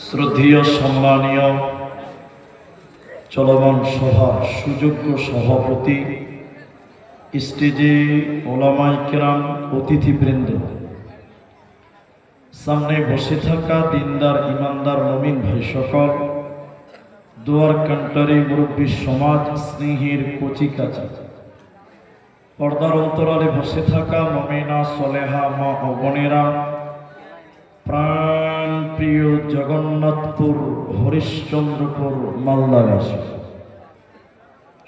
শ্রদ্ধেয় সম্মানীয় চলমান সভার সুযোগ্য সভাপতি, স্টেজে ওলামায়ে কেরাম, অতিথিবৃন্দ, সামনে বসে থাকা দিনদার ইমানদার মুমিন ভাই সকল, দুয়ার কান্টারি মুরব্বী সমাজ, স্নেহের কচিকাচা, পর্দার অন্তরালে বসে থাকা মুমিনা সলেহা মা ও বোনেরা, প্রাণ প্রিয় জগন্নাথপুর হরিশ্চন্দ্রপুর মালদাবাসী,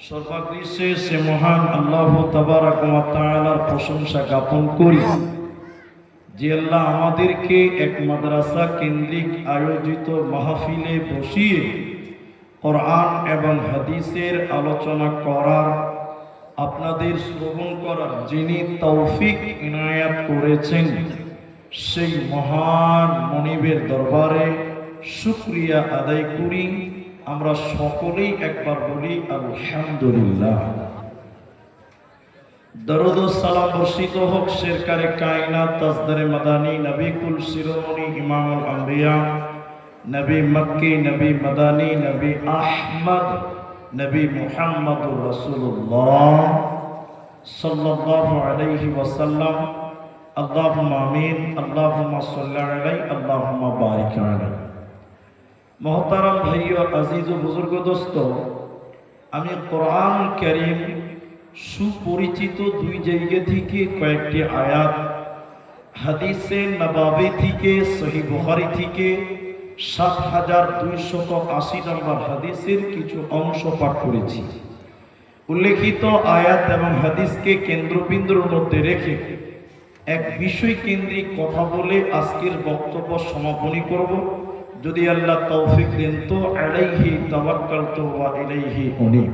সর্বাগ্রে সে মহান আল্লাহ তাবারাক ওয়া তাআলার প্রশংসা জ্ঞাপন করি যে আল্লাহ আমাদেরকে এক মাদ্রাসা কেন্দ্রিক আয়োজিত মাহফিলে বসিয়ে কোরআন এবং হাদিসের আলোচনা করার, আপনাদের শ্রবণ করার যিনি তৌফিক ইনায়াত করেছেন, সেই মহান মনিবের দরবারে শুকরিয়া আদায় করি। আমরা সকলেই একবার বলি আলহামদুলিল্লাহ। দরুদ ও সালাম বর্ষিত হোক শেরকারে কায়নাত, তাজদারে মাদানী, নবী কুল শিরোমণি ইমামুল আম্বিয়া, নবী মক্কি, নবী মাদানী, নবী আহমদ, নবী মুহাম্মদুর রাসূলুল্লাহ সাল্লাল্লাহু আলাইহি ওয়াসাল্লাম। আল্লাহুম্মা আমিন, আল্লাহুম্মা সাল্লি আলাইহি, আল্লাহুম্মা বারিক আলাইহি। মোহতারাম ভাইও, আজিজ ও বুজুর্গ দোস্ত, আমি কোরআন কারীম সুপরিচিত দুই জায়গা থেকে কয়েকটি আয়াত, হাদিসে নবাবী থেকে, সহিহ বুখারী থেকে ৭,২৮০ নম্বর হাদিসের কিছু অংশ পাঠ করেছি। উল্লেখিত আয়াত এবং হাদিসকে কেন্দ্রবিন্দুর মধ্যে রেখে এক বিষয় কেন্দ্রিক কথা বলে আজকের বক্তব্য সমাপনী করব, যদি আল্লাহ তৌফিক দেন তো। আলাইহি তাওয়াক্কালতু ওয়া ইলাইহি উনীব।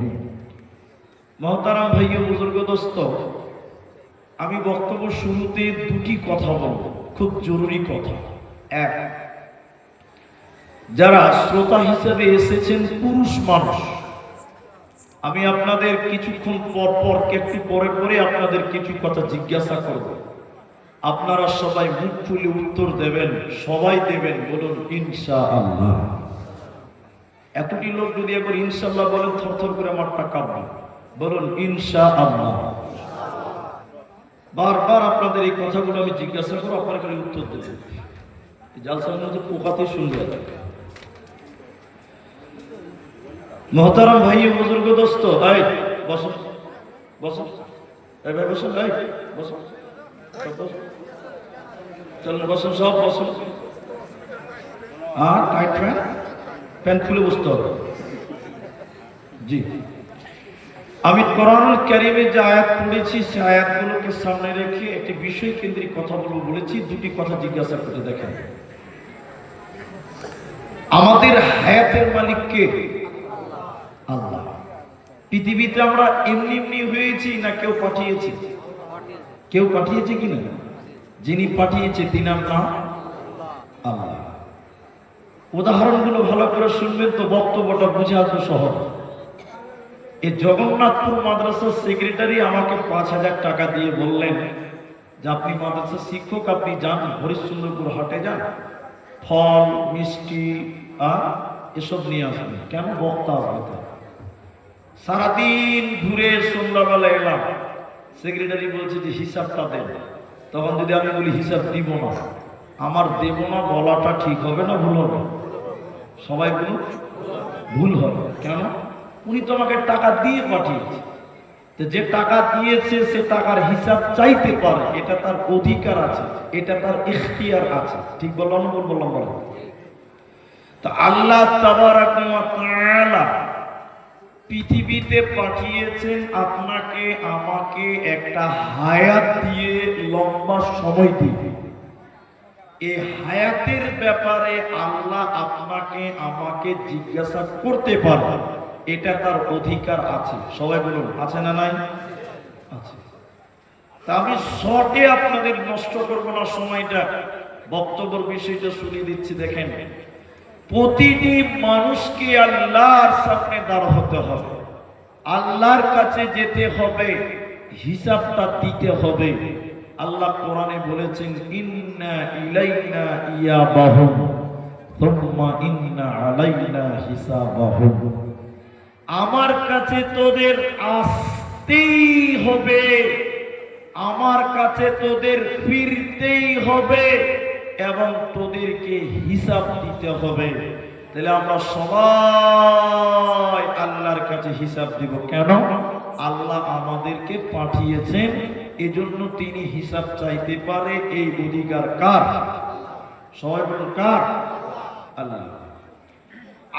মুহতারাম ভাইও, বুজুর্গ দোস্ত, আমি বক্তব্য শুরুতে দুটি কথা বলব, খুব জরুরি কথা। এক, যারা শ্রোতা হিসেবে এসেছেন পুরুষ মানুষ, আমি আপনাদের কিছুক্ষণ পর পর, একটু পরে পরে আপনাদের কিছু কথা জিজ্ঞাসা করব। আপনারা সবাই মুখ খুলে উত্তর দেবেন, সবাই দেবেন, বলুন ইনশাআল্লাহ। এতটি লোক যদি একবার ইনশাআল্লাহ বলেন, থরথর করে মাঠটা কাঁপবে। বলুন ইনশাআল্লাহ। বারবার আপনাদের এই কথাগুলো আমি জিজ্ঞাসা করবো, আপনারা খালি উত্তর দেবেন। জালসার মধ্যে পোকাতে শুনবে। মোহতারাম ভাই ও বুজুর্গ দোস্ত, এই বসো বসো, এই ভাই বসো, এই বসো, চলুন বসুন, সব বসুন। আর টাইট প্যান্ট খুলে বসতে হবে। জি, আমি কোরআনুল কারীমে যে আয়াত পড়েছি, সেই আয়াতগুলোকে সামনে রেখে একটি বিষয় কেন্দ্রিক কথা বলবো বলেছি। দুটি কথা জিজ্ঞাসা করে দেখেন, আমাদের হায়াতের মালিক কে? আল্লাহ। পৃথিবীতে আমরা এমনি এমনি হয়েছি না কেউ পাঠিয়েছে? কেউ পাঠিয়েছে কিনা? যিনি পাঠিয়েছে তিনার নাম আল্লাহ। উদাহরণগুলো ভালো করে শুনবেন তো বক্তব্যটা বুঝে আসবে সহজ। এই জগন্নাথপুর মাদ্রাসার সেক্রেটারি আমাকে ৫,০০০ টাকা দিয়ে বললেন যে আপনি মাদ্রাসার শিক্ষক, আপনি যান হরিশ্চন্দ্রপুর হাটে, যান ফল মিষ্টি এসব নিয়ে আসবেন। কেন? বক্তা আসবে। সারাদিন ঘুরে সন্ধ্যাবেলা এলাম, সেক্রেটারি বলছে যে হিসাবটা দেন। তখন যদি আমি বলি হিসাব দিব না, আমার দেব না বলাটা ঠিক হবে না ভুল হবে? সবাই বলুন ভুল হবে। কেন? উনি তো আমাকে টাকা দিয়ে পাঠিয়েছে, তো যে টাকা দিয়েছে সে টাকার হিসাব চাইতে পারে, এটা তার অধিকার আছে, এটা তার ইখতিয়ার আছে। ঠিক বললাম না? বললাম বলেন। তো আল্লাহ তাবারাক ওয়া তাআলা পৃথিবীতে পাঠিয়েছেন আপনাকে আমাকে একটা হায়াত দিয়ে, লম্বা সময় দিয়ে। এই হায়াতের ব্যাপারে আল্লাহ আপনাকে আমাকে জিজ্ঞাসা করতে পারে, এটা তার অধিকার আছে। সবাই বলুন আছে না নাই? আছে। তা আমি শর্টে আপনাদের নষ্ট করবো না সময়টা, বক্তব্যের বিষয়টা শুনিয়ে দিচ্ছি। দেখেন, প্রতিটি মানুষকে আল্লাহর সামনে দাঁড় হতে হবে, আল্লাহর কাছে যেতে হবে, হিসাবটা দিতে হবে। আল্লাহ কোরআনে বলেছেন ইন্না ইলাইনা ইয়াবাহুম সুম্মা ইন্না আলাইনা হিসাবাহুম। আমার কাছে তোদের আসতেই হবে, আমার কাছে তোদের ফিরতেই হবে এবং তোদেরকে হিসাব দিতে হবে। তাহলে আমরা সবাই আল্লাহর কাছে হিসাব দিব। কেন? আল্লাহ আমাদেরকে পাঠিয়েছেন, এজন্য তিনি হিসাব চাইতে পারে। এই অধিকার কার? সবাই বলুন কার? আল্লাহ।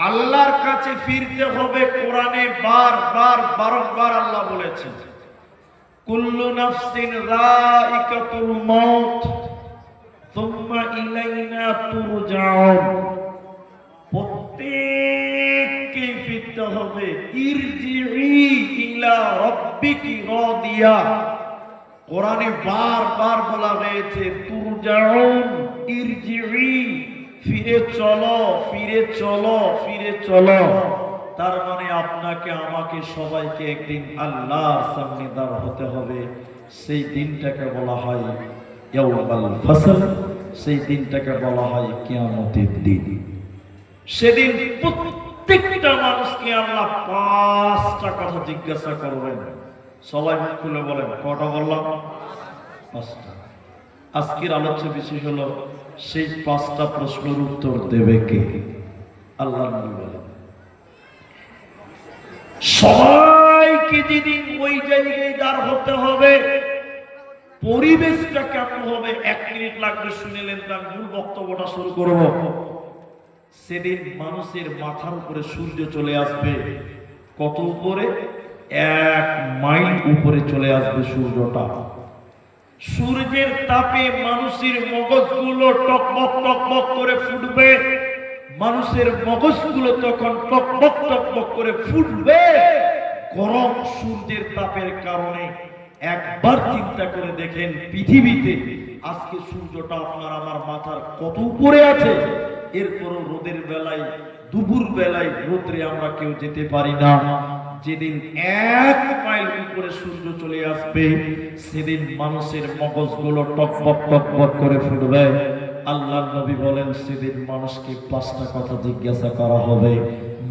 আল্লাহর কাছে ফিরতে হবে। কোরআনে বারবার বারংবার আল্লাহ বলেছেন, কুল্লু নাফসিন যায়িকাতুল মাউত সুম্মা ইলাইনা তুরজাউন। প্রত্যেককে ফিরতে হবে। ইরজিই ইলা রাব্বিকি রাদিয়া। কোরআনে বারবার বলা হয়েছে তুরজাউন, ইরজিই, ফিরে চলো, ফিরে চলো, ফিরে চলো। তার মানে আপনাকে আমাকে সবাইকে একদিন আল্লাহর সামনে দাঁড় হতে হবে। সেই দিনটাকে বলা হয় ইয়াউমুল ফাসল, সেই দিনটাকে বলা হয় কিয়ামতের দিন। সেদিন প্রত্যেকটা মানুষকে আল্লাহ 5টা কথা জিজ্ঞাসা করবেন। সবাই মুখ খুলে বলেন, কটা বললাম? 5টা। আজকের আলোচ্য বিষয় হলো সেই 5টা প্রশ্নের উত্তর দেবে কে? আল্লাহ নবী বলেন। সবাইকে যেদিন ওই জায়গায় দাঁড় হতে হবে, পরিবেশটা কেমন হবে? 1 মিনিট লাগবে, শুনেলেন, তার মূল বক্তব্যটা শুরু করব। সেদিন মানুষের মাথার উপরে সূর্য চলে আসবে। কত উপরে? 1 মাইল উপরে চলে আসবে সূর্যটা। সূর্যের তাপে মানুষের মগজগুলো টকবক টকবক করে ফুটবে। মানুষের মগজগুলো তখন টকবক টকবক করে ফুটবে গরম সূর্যের তাপের কারণে। একবার চিন্তা করে দেখেন, পৃথিবীতে আজকে সূর্যটা আপনার আমার মাথার কত উপরে আছে, এরপরও রোদের বেলায়, দুপুর বেলায় রোদ্রে আমরা কেউ যেতে পারি না। যেদিন 1 মাইল উপরে সূর্য চলে আসবে, সেদিন মানুষের মগজগুলো টকবক টকবক করে ফুটবে। আল্লাহ নবী বলেন, সেদিন মানুষকে 5টা কথা জিজ্ঞাসা করা হবে।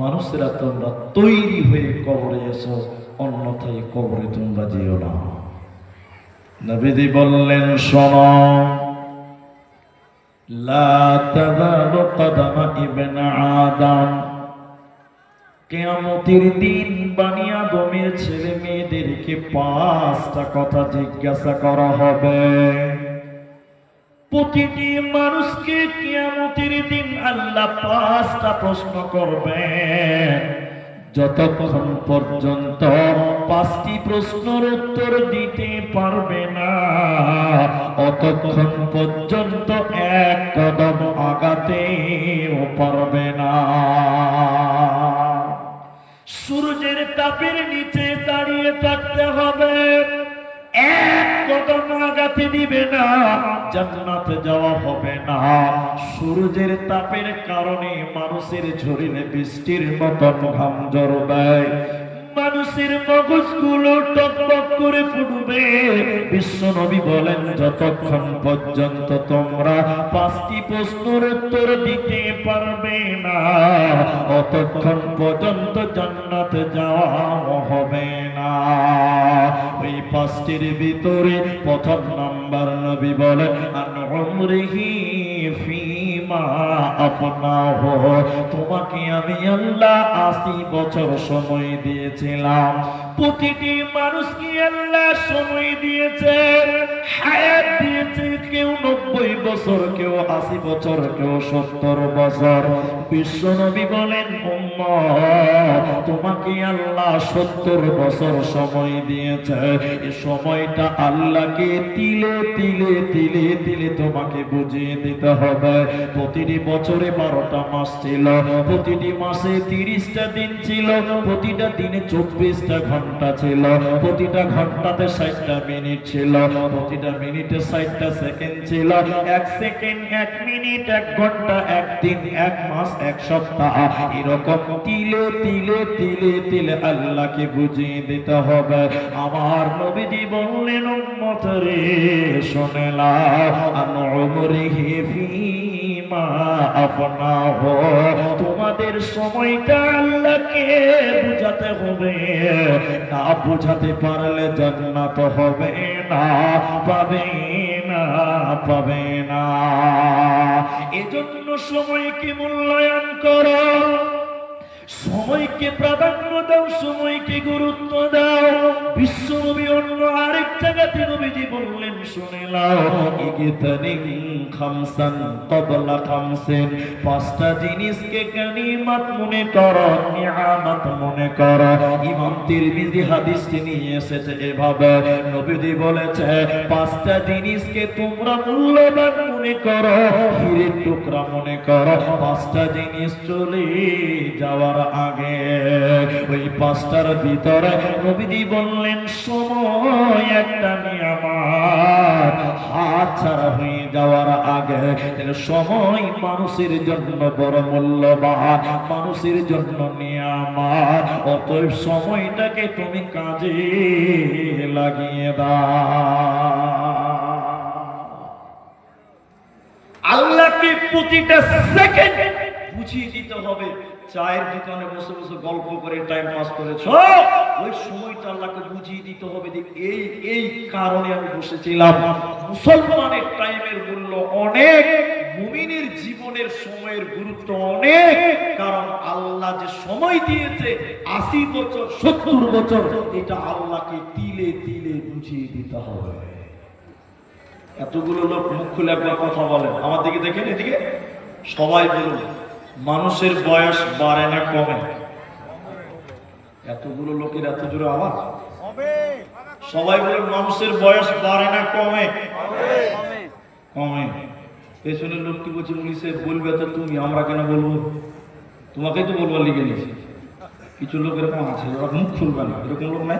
মানুষেরা, তোমরা তৈরি হয়ে কবরে এসো, অন্যথায় কবরে তোমরা যেও না। নবীজি বললেন, শোনো, লা তাযালু কদমা ইবনে আদম। কিয়ামতের দিন বনি আদমের ছেলে মেয়েদেরকে 5টা কথা জিজ্ঞাসা করা হবে। প্রতিটি মানুষকে কিয়ামতের দিন আল্লাহ 5টা প্রশ্ন করবেন। যতক্ষণ পর্যন্ত 5টি প্রশ্নের উত্তর দিতে পারবে না, অতক্ষণ পর্যন্ত 1 কদম আগাতেও পারবে না। সূর্যের তাপের নিচে দাঁড়িয়ে থাকতে হবে, 1 কদম আগাতে দিবে না, জান্নাতে যাওয়া হবে না। সূর্যের তাপের কারণে মানুষের শরীরে বৃষ্টির মতন ঘাম ঝরবে, মানুষের মগজগুলো টকবক করে ফুটবে। বিশ্ব নবী বলেন, যতক্ষণ পর্যন্ত তোমরা 5টি প্রশ্নের উত্তর দিতে পারবে না, অতক্ষণ পর্যন্ত জান্নাতে যাওয়া হবে না। ওই 5টির ভিতরে প্রথম নাম্বার নবী বলেন, আন উমরিহি ফীমা আফনাহু। তোমাকে আমি আল্লাহ 80 বছর সময় দিয়েছিলাম। প্রতিটি মানুষকে আল্লাহ সময় দিয়েছে, হায়াত দিয়েছে। কেউ 90 বছর, কেউ 80 বছর, কেউ 70 বছর। বিশ্ব নবী বলেন, উম্মত, তোমাকে আল্লাহ 70 বছর সময় দিয়েছে। এই সময়টা আল্লাহকে তিলে তিলে তিলে তিলে তোমাকে বুঝিয়ে দিতে হবে। প্রতিটি বছরে 12টা মাস ছিল, প্রতিটি মাসে 30টা দিন ছিল, প্রতিটা দিনে 24টা ঘন্টা ছিল, প্রতিটা ঘন্টাতে 60টা মিনিট ছিল, প্রতিটা মিনিটে 60টা সেকেন্ড ছিল। 1 সেকেন্ড, 1 মিনিট, 1 ঘন্টা, 1 দিন, 1 মাস, 1 সপ্তাহ, এরকম তিলে তিলে তিলে তিলে আল্লাহকে বুঝিয়ে দিতে হবে। আমার নবীজি বললেন, উম্মত রে, শুনে নাও, আন উমরিহি ফীমা মা আফনাহু, তোমাদের সময়টা আল্লাহকে বুঝাতে হবে, না বুঝাতে পারলে জান্নাত হবে না, পাবে না, পাবে না। এজন্য সময়কে মূল্যায়ন করো, সময়কে প্রাধান্য দাও, সময়কে গুরুত্ব দাও। বিশ্বনবী অন্য আরেক জায়গাতে নবীজি বললেন, শুনে নাও, ইগতানিম খামসান ক্বাবলা খামসিন, পাঁচটা জিনিসকে গনিমত মনে করো, নিয়ামত মনে করো। ইমাম তিরমিজি হাদিসটি নিয়ে এসেছে এভাবে, নবীজি বলেছে, পাঁচটা জিনিসকে তোমরা মূল্যবান মনে করো, হীরের টুকরা মনে করো। পাঁচটা জিনিস চলে যাওয়ার আগে, ওই পাঁচটার ভিতরে নবীজি বললেন, সময় একটা নিয়ামত, হাত ছাড়া হয়ে যাওয়ার আগে। তাহলে সময় মানুষের জন্য বড় মূল্যবান, মানুষের জন্য নিয়ামত। অতএব সময়টাকে তুমি কাজে লাগিয়ে দাও। আল্লাহকে প্রতিটা সেকেন্ড বুঝিয়ে দিতে হবে। চায়ের দোকানে বসে বসে গল্প করে টাইম পাস করেছ, ওই সময়টা আল্লাহকে বুঝিয়ে দিতে হবে যে এই এই কারণে আমি বসেছিলাম। মুসলমানের টাইমের মূল্য অনেক, মুমিনের জীবনের সময়ের গুরুত্ব অনেক। কারণ আল্লাহ যে সময় দিয়েছে 80 বছর 70 বছর, এটা আল্লাহকে তিলে তিলে বুঝিয়ে দিতে হবে। এতগুলো লোক মুখ খুলে একবার কথা বলেন, আমার দিকে দেখেন, এদিকে সবাই বলুন, মানুষের বয়স বাড়ে না কমে? এতগুলো লোকের এত জোরে আওয়াজ, সবাই বলুন, মানুষের বয়স বাড়ে না কমে? কমে। পেছনের লোক কি বলছে, পুলিশে বলবে তো তুমি, আমরা কেন বলবো? তোমাকেই তো বলবার লিখে নিয়েছি। কিছু লোক এরকম আছে, ওরা মুখ খুলবে না, এরকম লোক নাই।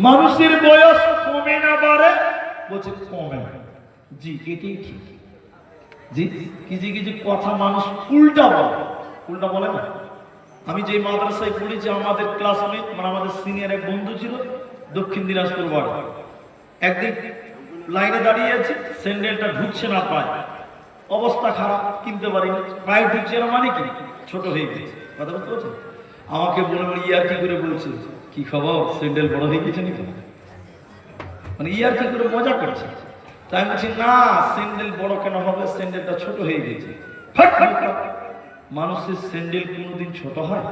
মানুষের বয়স কমে না বাড়ে? বলছে কমে। জি, এটাই ঠিক। জি, কিছু কিছু কথা মানুষ উল্টা বলে, উল্টা বলে না। আমি যে মাদ্রাসায় পড়েছি, আমাদের ক্লাসমেট, মানে আমাদের সিনিয়র এক বন্ধু ছিল, দক্ষিণ দিনাজপুর বাড়ি। একদিন লাইনে দাঁড়িয়ে আছে, স্যান্ডেলটা ঢুকছে না পায়, অবস্থা খারাপ, কিনতে পারিনি। পায়ে ঢুকছে না মানে কি, ছোট হয়ে গেছে। কথা বুঝতে পারছেন? আমাকে বলে বলে ইয়ার কি করে বলছে, কি খবর, স্যান্ডেল বড় হয়ে গেছে নাকি, মানে ইয়ার কি করে মজা করছে। তাই আমি বলছি, না, স্যান্ডেল বড় কেন হবে, স্যান্ডেলটা ছোট হয়ে গেছে। মানুষের স্যান্ডেল কোনোদিন ছোট হয়?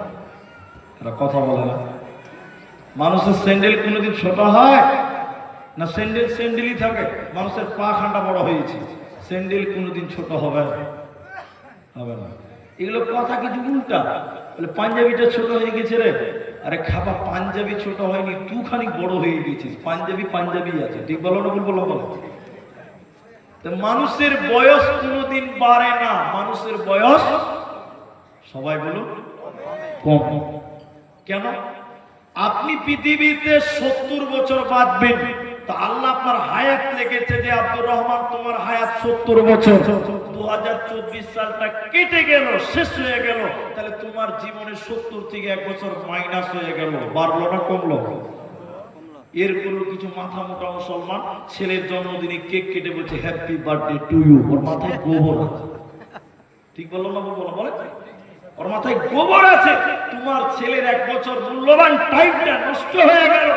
এরা কথা বলে না। মানুষের স্যান্ডেল কোনোদিন ছোট হয় না? স্যান্ডেল স্যান্ডেলই থাকে। মানুষের পা খান্ডা বড় হয়েছে, স্যান্ডেল কোনোদিন ছোট হবে হবে না। এগুলো কথা কিছু উল্টা। বলে পাঞ্জাবিটা ছোট হয়ে গেছে রে, আরে খাবা, পাঞ্জাবি ছোট হয়নি, তুই খানিক বড় হয়ে গেছিস। পাঞ্জাবি পাঞ্জাবি আছে, ঠিক বলো না ভুল বলো? বলো। মানুষের বয়স কোনোদিন বাড়ে না, মানুষের বয়স, সবাই বলুন, কম। কেন? আপনি পৃথিবীতে 70 বছর বাঁচবেন, তা আল্লাহ আপনার হায়াত লেগেছে যে আব্দুর রহমান তোমার হায়াত 70 বছর। 2024 সালটা কেটে গেল, শেষ হয়ে গেল, তাহলে তোমার জীবনে 70 থেকে 1 বছর মাইনাস হয়ে গেল। বাড়লো না কমলো? এরপরও কিছু মাথা মোটা মুসলমান ছেলের জন্মদিনে কেক কেটে বলছে হ্যাপি বার্থডে টু ইউ। ওর মাথায় গোবর আছে, ঠিক বললো না বলো? বলে ওর মাথায় গোবর আছে। তোমার ছেলের 1 বছর মূল্যবান টাইমটা নষ্ট হয়ে গেল,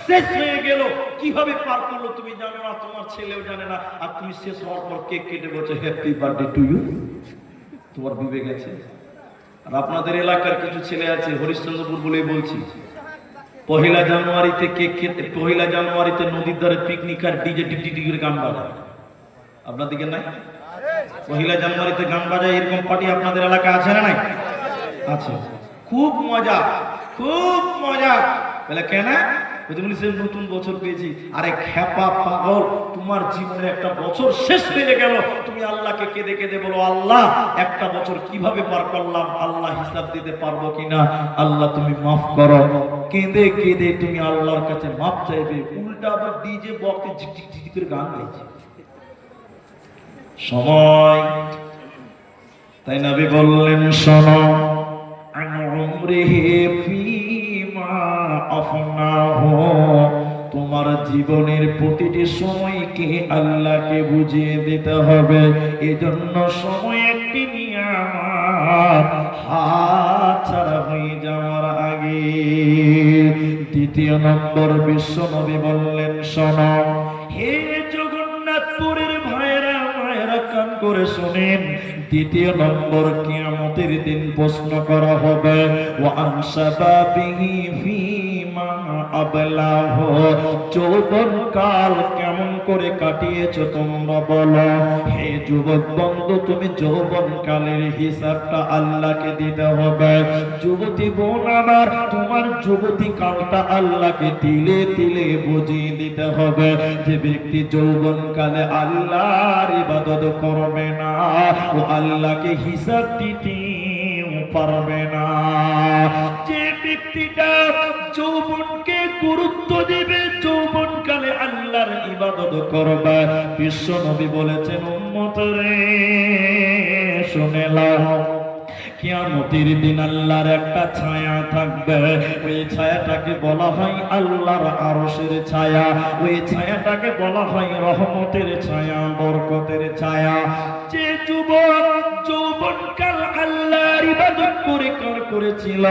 শেষ হয়ে গেল। কিভাবে পার করলো তুমি জানো না, তোমার ছেলেও জানে না। আর তুমি শেষ হওয়ার পর কেক কেটে বলছো হ্যাপি বার্থডে টু ইউ। তোমার বিবেক আছে? আর আপনাদের এলাকার কিছু ছেলে আছে, হরিশ্চন্দ্রপুর বলেই বলছি, 1 জানুয়ারিতে কেক খেতে, 1 জানুয়ারিতে নদীর ধারে পিকনিক আর ডিজে টিকটিক করে গান বাজায়। আপনাদের নাই? 1 জানুয়ারিতে গান বাজায়, এরকম পার্টি আপনাদের এলাকা আছে না? নাই? আছে। খুব মজা, খুব মজা। বলে কেন? নতুন বছর পেয়েছি। আরে খেপা পাগল, তোমার জীবনে একটা বছর শেষ হয়ে গেল, তুমি আল্লাহকে কেঁদে কেঁদে বলো, আল্লাহ একটা বছর কিভাবে পার করলাম, আল্লাহ হিসাব দিতে পারবো কিনা, আল্লাহ তুমি মাফ করো। কেঁদে কেঁদে তুমি আল্লাহর কাছে মাফ চাইবে। উল্টা আবার ডিজে বক্সে ঝিকঝিক ঝিকঝিক করে গান গাইছে। সময়, তাই নবী বললেন, শোনো, তোমার জীবনের প্রতিটি সময়কে আল্লাহকে বুঝিয়ে দিতে হবে। এজন্য সময় একটি নিয়ামত, হাত ছাড়া হয়ে যাওয়ার আগে। দ্বিতীয় নম্বর, বিশ্ব নবী বললেন, শোনো হে জগন্নাথপুরের ভাইরা মায়েরা, কান করে শোনেন। দ্বিতীয় নম্বর, কিয়ামতের দিন প্রশ্ন করা হবে, ওয়া আন শাবাবিহি ফীমা আবলাহ, যৌবন কাল কেমন করে কাটিয়েছো তোমরা বলো। হে যুবক বন্ধু, তুমি যৌবন কালের হিসাবটা আল্লাহকে দিতে হবে। যুবতী বোন আমার, তোমার যুবতী কালটা আল্লাহকে তিলে তিলে বুঝিয়ে দিতে হবে। যে ব্যক্তি যৌবন কালে আল্লাহর ইবাদত করবে না, ও আল্লাহকে হিসাব দিতে পারবে না। যে ব্যক্তিটা যৌবনকে গুরুত্ব দিবে, যৌবন কালে আল্লাহর ইবাদত করবে, বিশ্ব নবী বলেছেন, উম্মত রে শুনে নাও, কিয়ামতের দিন আল্লাহর একটা ছায়া থাকবে। ওই ছায়াটাকে বলা হয় আল্লাহর আরশের ছায়া। ওই ছায়াটাকে বলা হয় রহমতের ছায়া, বরকতের ছায়া। যে যুবক যৌবনকাল আল্লাহর ইবাদত করেছিল,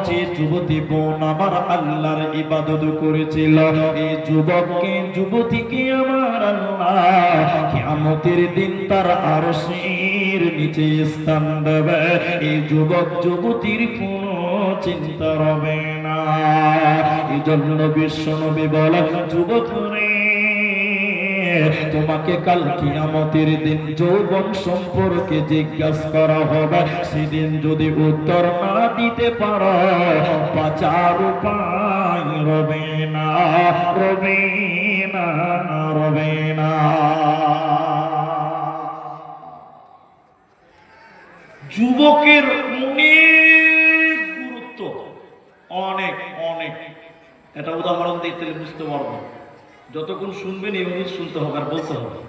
যে যুবতী বোন আমার আল্লাহর ইবাদত করেছিল, এই যুবককে যুবতীকে আমার আল্লাহ কিয়ামতের দিন তার আরশের নিচে স্থান দেবে। এই যুবক যুবতীর কোনো চিন্তা হবে না। এই জন্য বিশ্ব নবী বলেন, যুবক রে, তোমাকে কাল কিয়ামতের দিন যৌবন সম্পর্কে জিজ্ঞাসা করা হবে। সেদিন যদি উত্তর না দিতে পারো, বাঁচার উপায় রবে না, রবে না, রবে না। যুবকের অনেক গুরুত্ব, অনেক অনেক। এটা উদাহরণ দিতে বুঝতে পারবো। যতক্ষণ শুনবেন এইভাবে শুনতে হবে আর বলতে হবে।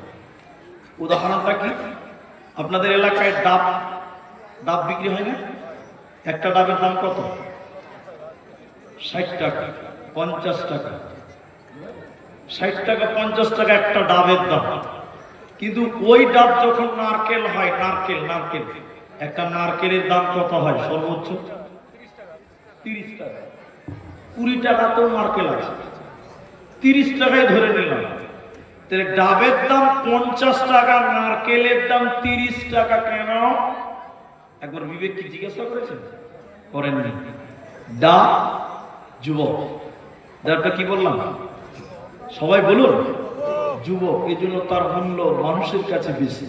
উদাহরণটা কি? আপনাদের এলাকায় ডাব ডাব বিক্রি হয় না? একটা ডাবের দাম কত? 60 টাকা, 50 টাকা। 60 টাকা 50 টাকা একটা ডাবের দাম। কিন্তু ওই ডাব যখন নারকেল হয়, নারকেল নারকেল একটা নারকেলের দাম কত হয়? সর্বোচ্চ 30 টাকা। 20 টাকা তো নারকেল আছে, 30 টাকায় ধরে নিলাম। তাহলে ডাবের দাম 50 টাকা, নারকেলের দাম 30 টাকা কেন? একবার বিবেক কি জিজ্ঞাসা করেছেন? করেননি। ডাব যুবক, ডাবটা কি বললাম? সবাই বলুন যুবক। এই জন্য তার মূল্য মানুষের কাছে বেশি।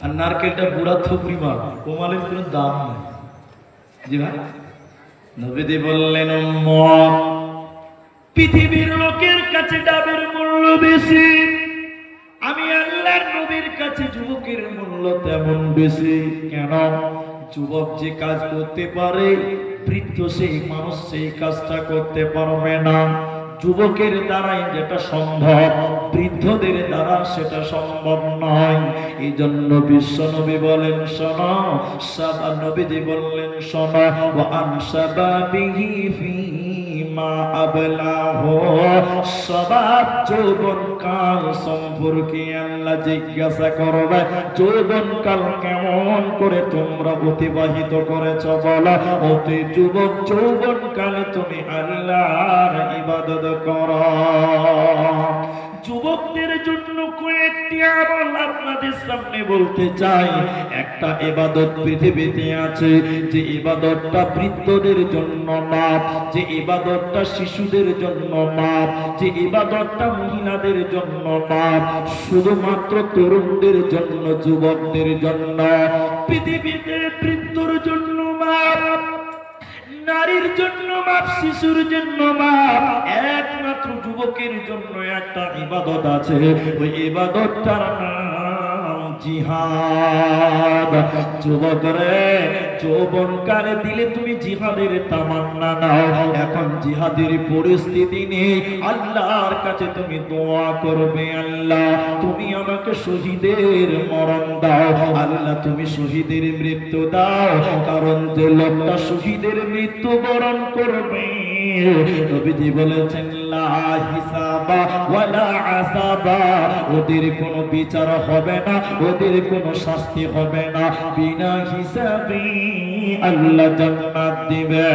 আর নারকেলটা বুড়া থুবড়ি মাল, কোমালের কোনো দাম নেই। জি ভাই, নবীজি বললেন, পৃথিবীর লোকের কাছে ডাবের মূল্য বেশি, আমি আল্লাহর নবীর কাছে যুবকের মূল্য তেমন বেশি। কেন? যুবক যে কাজ করতে পারে, বৃদ্ধ সেই মানুষ সেই কাজটা করতে পারবে না। যুবকের দ্বারাই যেটা সম্ভব, বৃদ্ধদের দ্বারা সেটা সম্ভব নয়। এই জন্য বিশ্ব নবী বলেন, শোনো, নবীজি বললেন, শোনো, ওয়া আন শাবাবিহি ফীমা আবলাহ, শাবাব যৌবন কাল সম্পর্কে আল্লাহ জিজ্ঞাসা করবে। যৌবন কাল কেমন করে তোমরা অতিবাহিত করেছ বলো। অতি যুবক, যৌবন কালে তুমি আল্লাহর ইবাদত করো। যুবকদের জন্য কয়েকটি আমল আপনাদের সামনে বলতে চাই। একটা ইবাদত পৃথিবীতে আছে, যে ইবাদতটা বৃদ্ধদের জন্য মাপ, যে ইবাদতটা শিশুদের জন্য মাপ, যে ইবাদতটা মহিলাদের জন্য মাপ, শুধুমাত্র তরুণদের জন্য, যুবকদের জন্য। পৃথিবীতে বৃদ্ধর জন্য মাপ, নারীর জন্য মাপ, শিশুর জন্য মাপ, একমাত্র যুবকের জন্য একটা ইবাদত আছে। ওই ইবাদতটার নাম জিহাদ। যুবক রে, যৌবনকালে দিলে তুমি জিহাদের তামান্না নাও। এখন জিহাদের পরিস্থিতি নেই, আল্লাহর কাছে তুমি দোয়া করবে, আল্লাহ তুমি আমাকে শহীদের মরণ দাও, আল্লাহ তুমি শহীদের মৃত্যু দাও। কারণ যে লোকটা শহীদের মৃত্যু বরণ করবে, নবীজি বলেছেন, লা হিসাবা ওয়ালা আযাবা, ওদের কোনো বিচার হবে না, ওদের কোনো শাস্তি হবে না, বিনা হিসাবে আল্লাহ জান্নাত দিবে।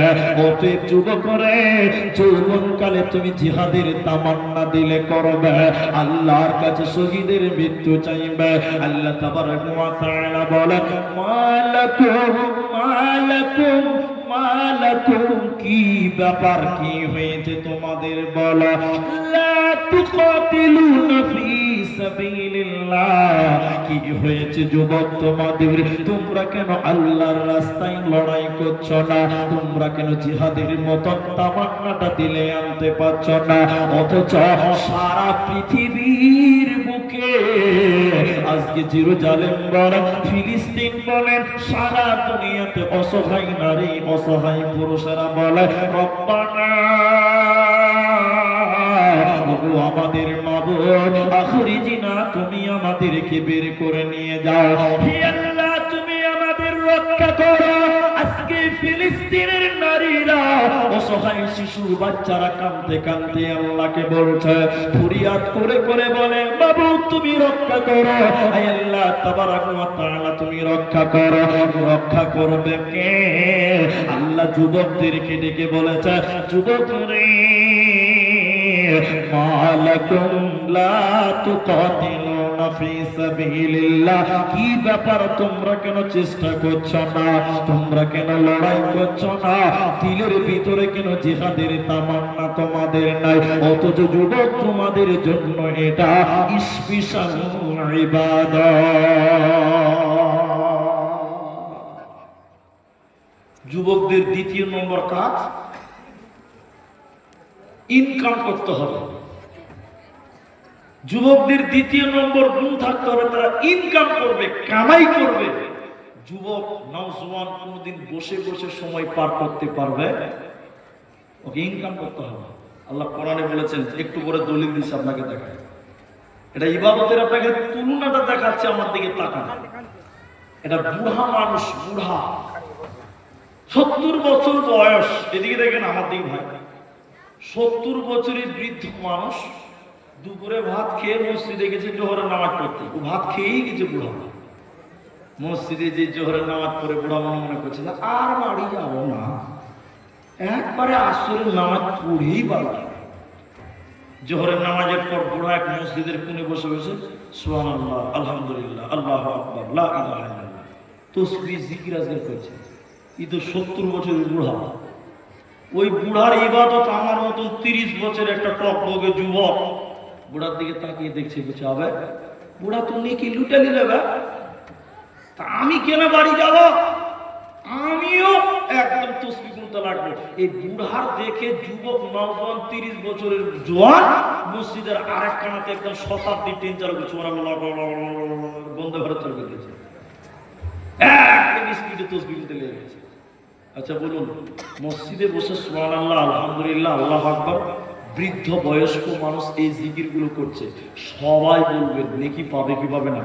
অতএব যুবক রে, যৌবনকালে তুমি জিহাদের তামান্না দিলে করবে, আল্লাহর কাছে শহীদের মৃত্যু চাইবে। আল্লাহ তাবারাক ওয়া তাআলা বলেন, মালাকুম মালাকুম মালাকুম, কি ব্যাপার, কি হয়েছে তোমাদের বলো। লা তুকাতিলুনা ফি সাবিলিল্লাহ, কি হয়েছে যুবক তোমাদের, তোমরা কেন আল্লাহর রাস্তায় লড়াই করছো না, তোমরা কেন জিহাদের মতো তামান্নাটা দিলে আনতে পারছো না। অথচ সারা পৃথিবীর বুকে আজকে জেরুজালেম বলেন, ফিলিস্তিন বলেন, সারা দুনিয়াতে অসহায় নারী, অসহায় পুরুষেরা বলে, রব্বানা, আমাদের মাবুদ, আখরিজিনা, তুমি আমাদেরকে বের করে নিয়ে যাও। হে আল্লাহ, তুমি আমাদের রক্ষা করো। আজকে ফিলিস্তিনের নারীরা, অসহায় শিশু বাচ্চারা কাঁদতে কাঁদতে আল্লাহকে বলছে, ফরিয়াদ করে করে বলে, মাবুদ তুমি রক্ষা করো। হে আল্লাহ তাবারাক ওয়া তাআলা, তুমি রক্ষা করো। রক্ষা করবে কে? আল্লাহ যুবকদেরকে ডেকে বলেছে, যুবক রে, মালাকুম লা তুকাতিলুনা ফি সাবিলিল্লাহ, কি ব্যাপার, তোমরা কেন চেষ্টা করছো না, তোমরা কেন লড়াই করছো না, দিলের ভিতরে কেন জিহাদের তামান্না তোমাদের নাই? অথচ যুবক, তোমাদের জন্য এটা স্পেশাল ইবাদত। যুবকদের দ্বিতীয় নম্বর কাজ, ইনকাম করতে হবে। যুবকদের দ্বিতীয় নম্বর গুণ থাকতে হবে, তারা ইনকাম করবে, কামাই করবে। যুবক নওজওয়ান কোনদিন বসে বসে সময় পার করতে পারবে? ওকে ইনকাম করতে হবে। আল্লাহ কোরআনে বলেছেন, একটু পরে দলিল দিচ্ছে আপনাকে দেখায়, এটা ইবাদতের আপনাকে তুলনাটা দেখাচ্ছে, আমার দিকে তাকান। এটা বুড়া মানুষ, বুড়া 70 বছর বয়স, এদিকে দেখেন, আমার দিকে ভাই, 70 বছরের বৃদ্ধ মানুষ দুপুরে ভাত খেয়ে মসজিদে গেছে জোহরের নামাজ পড়তে। ও ভাত খেয়েই গেছে বুড়া, মসজিদে যে জোহরের নামাজ পড়ে বুড়া মনে করছে না আর বাড়ি যাবো না, একবারে আসরের নামাজ পড়েই বাড়ি। জোহরের নামাজের পর বুড়া এক মসজিদের কোণে বসে বসে সুবহানাল্লাহ, আলহামদুলিল্লাহ, আল্লাহু আকবার, লা ইলাহা ইল্লাল্লাহ, তাসবিহ জিকির আজকাল করছে। এই তো 70 বছরের বুড়া। ওই বুড়ার ইবাদত আমার মতন 30 বছর একটা টক বগে যুবক বুড়ার দিকে তাকিয়ে দেখছে, বলছে, হবে বুড়া তো নেকি লুটালি দেবে, তা আমি কেন বাড়ি যাব, আমিও একদম তসবিহ গুনতে লাগবে। এই বুড়ার দেখে যুবক নওজওয়ান 30 বছরের জোয়ান মসজিদের আরেক কানাতে একদম শতাব্দী ট্রেন চালু করছে, বন্ধ ঘরে চলে গেছে, একদম স্পিডে তসবিহ গুনতে লেগে গেছে। আচ্ছা বলুন, মসজিদে বসে সুবহানাল্লাহ, আলহামদুলিল্লাহ, আল্লাহু আকবার, বৃদ্ধ বয়স্ক মানুষ এই জিকির গুলো করছে, সবাই বলবেন নেকি পাবে কি পাবে না?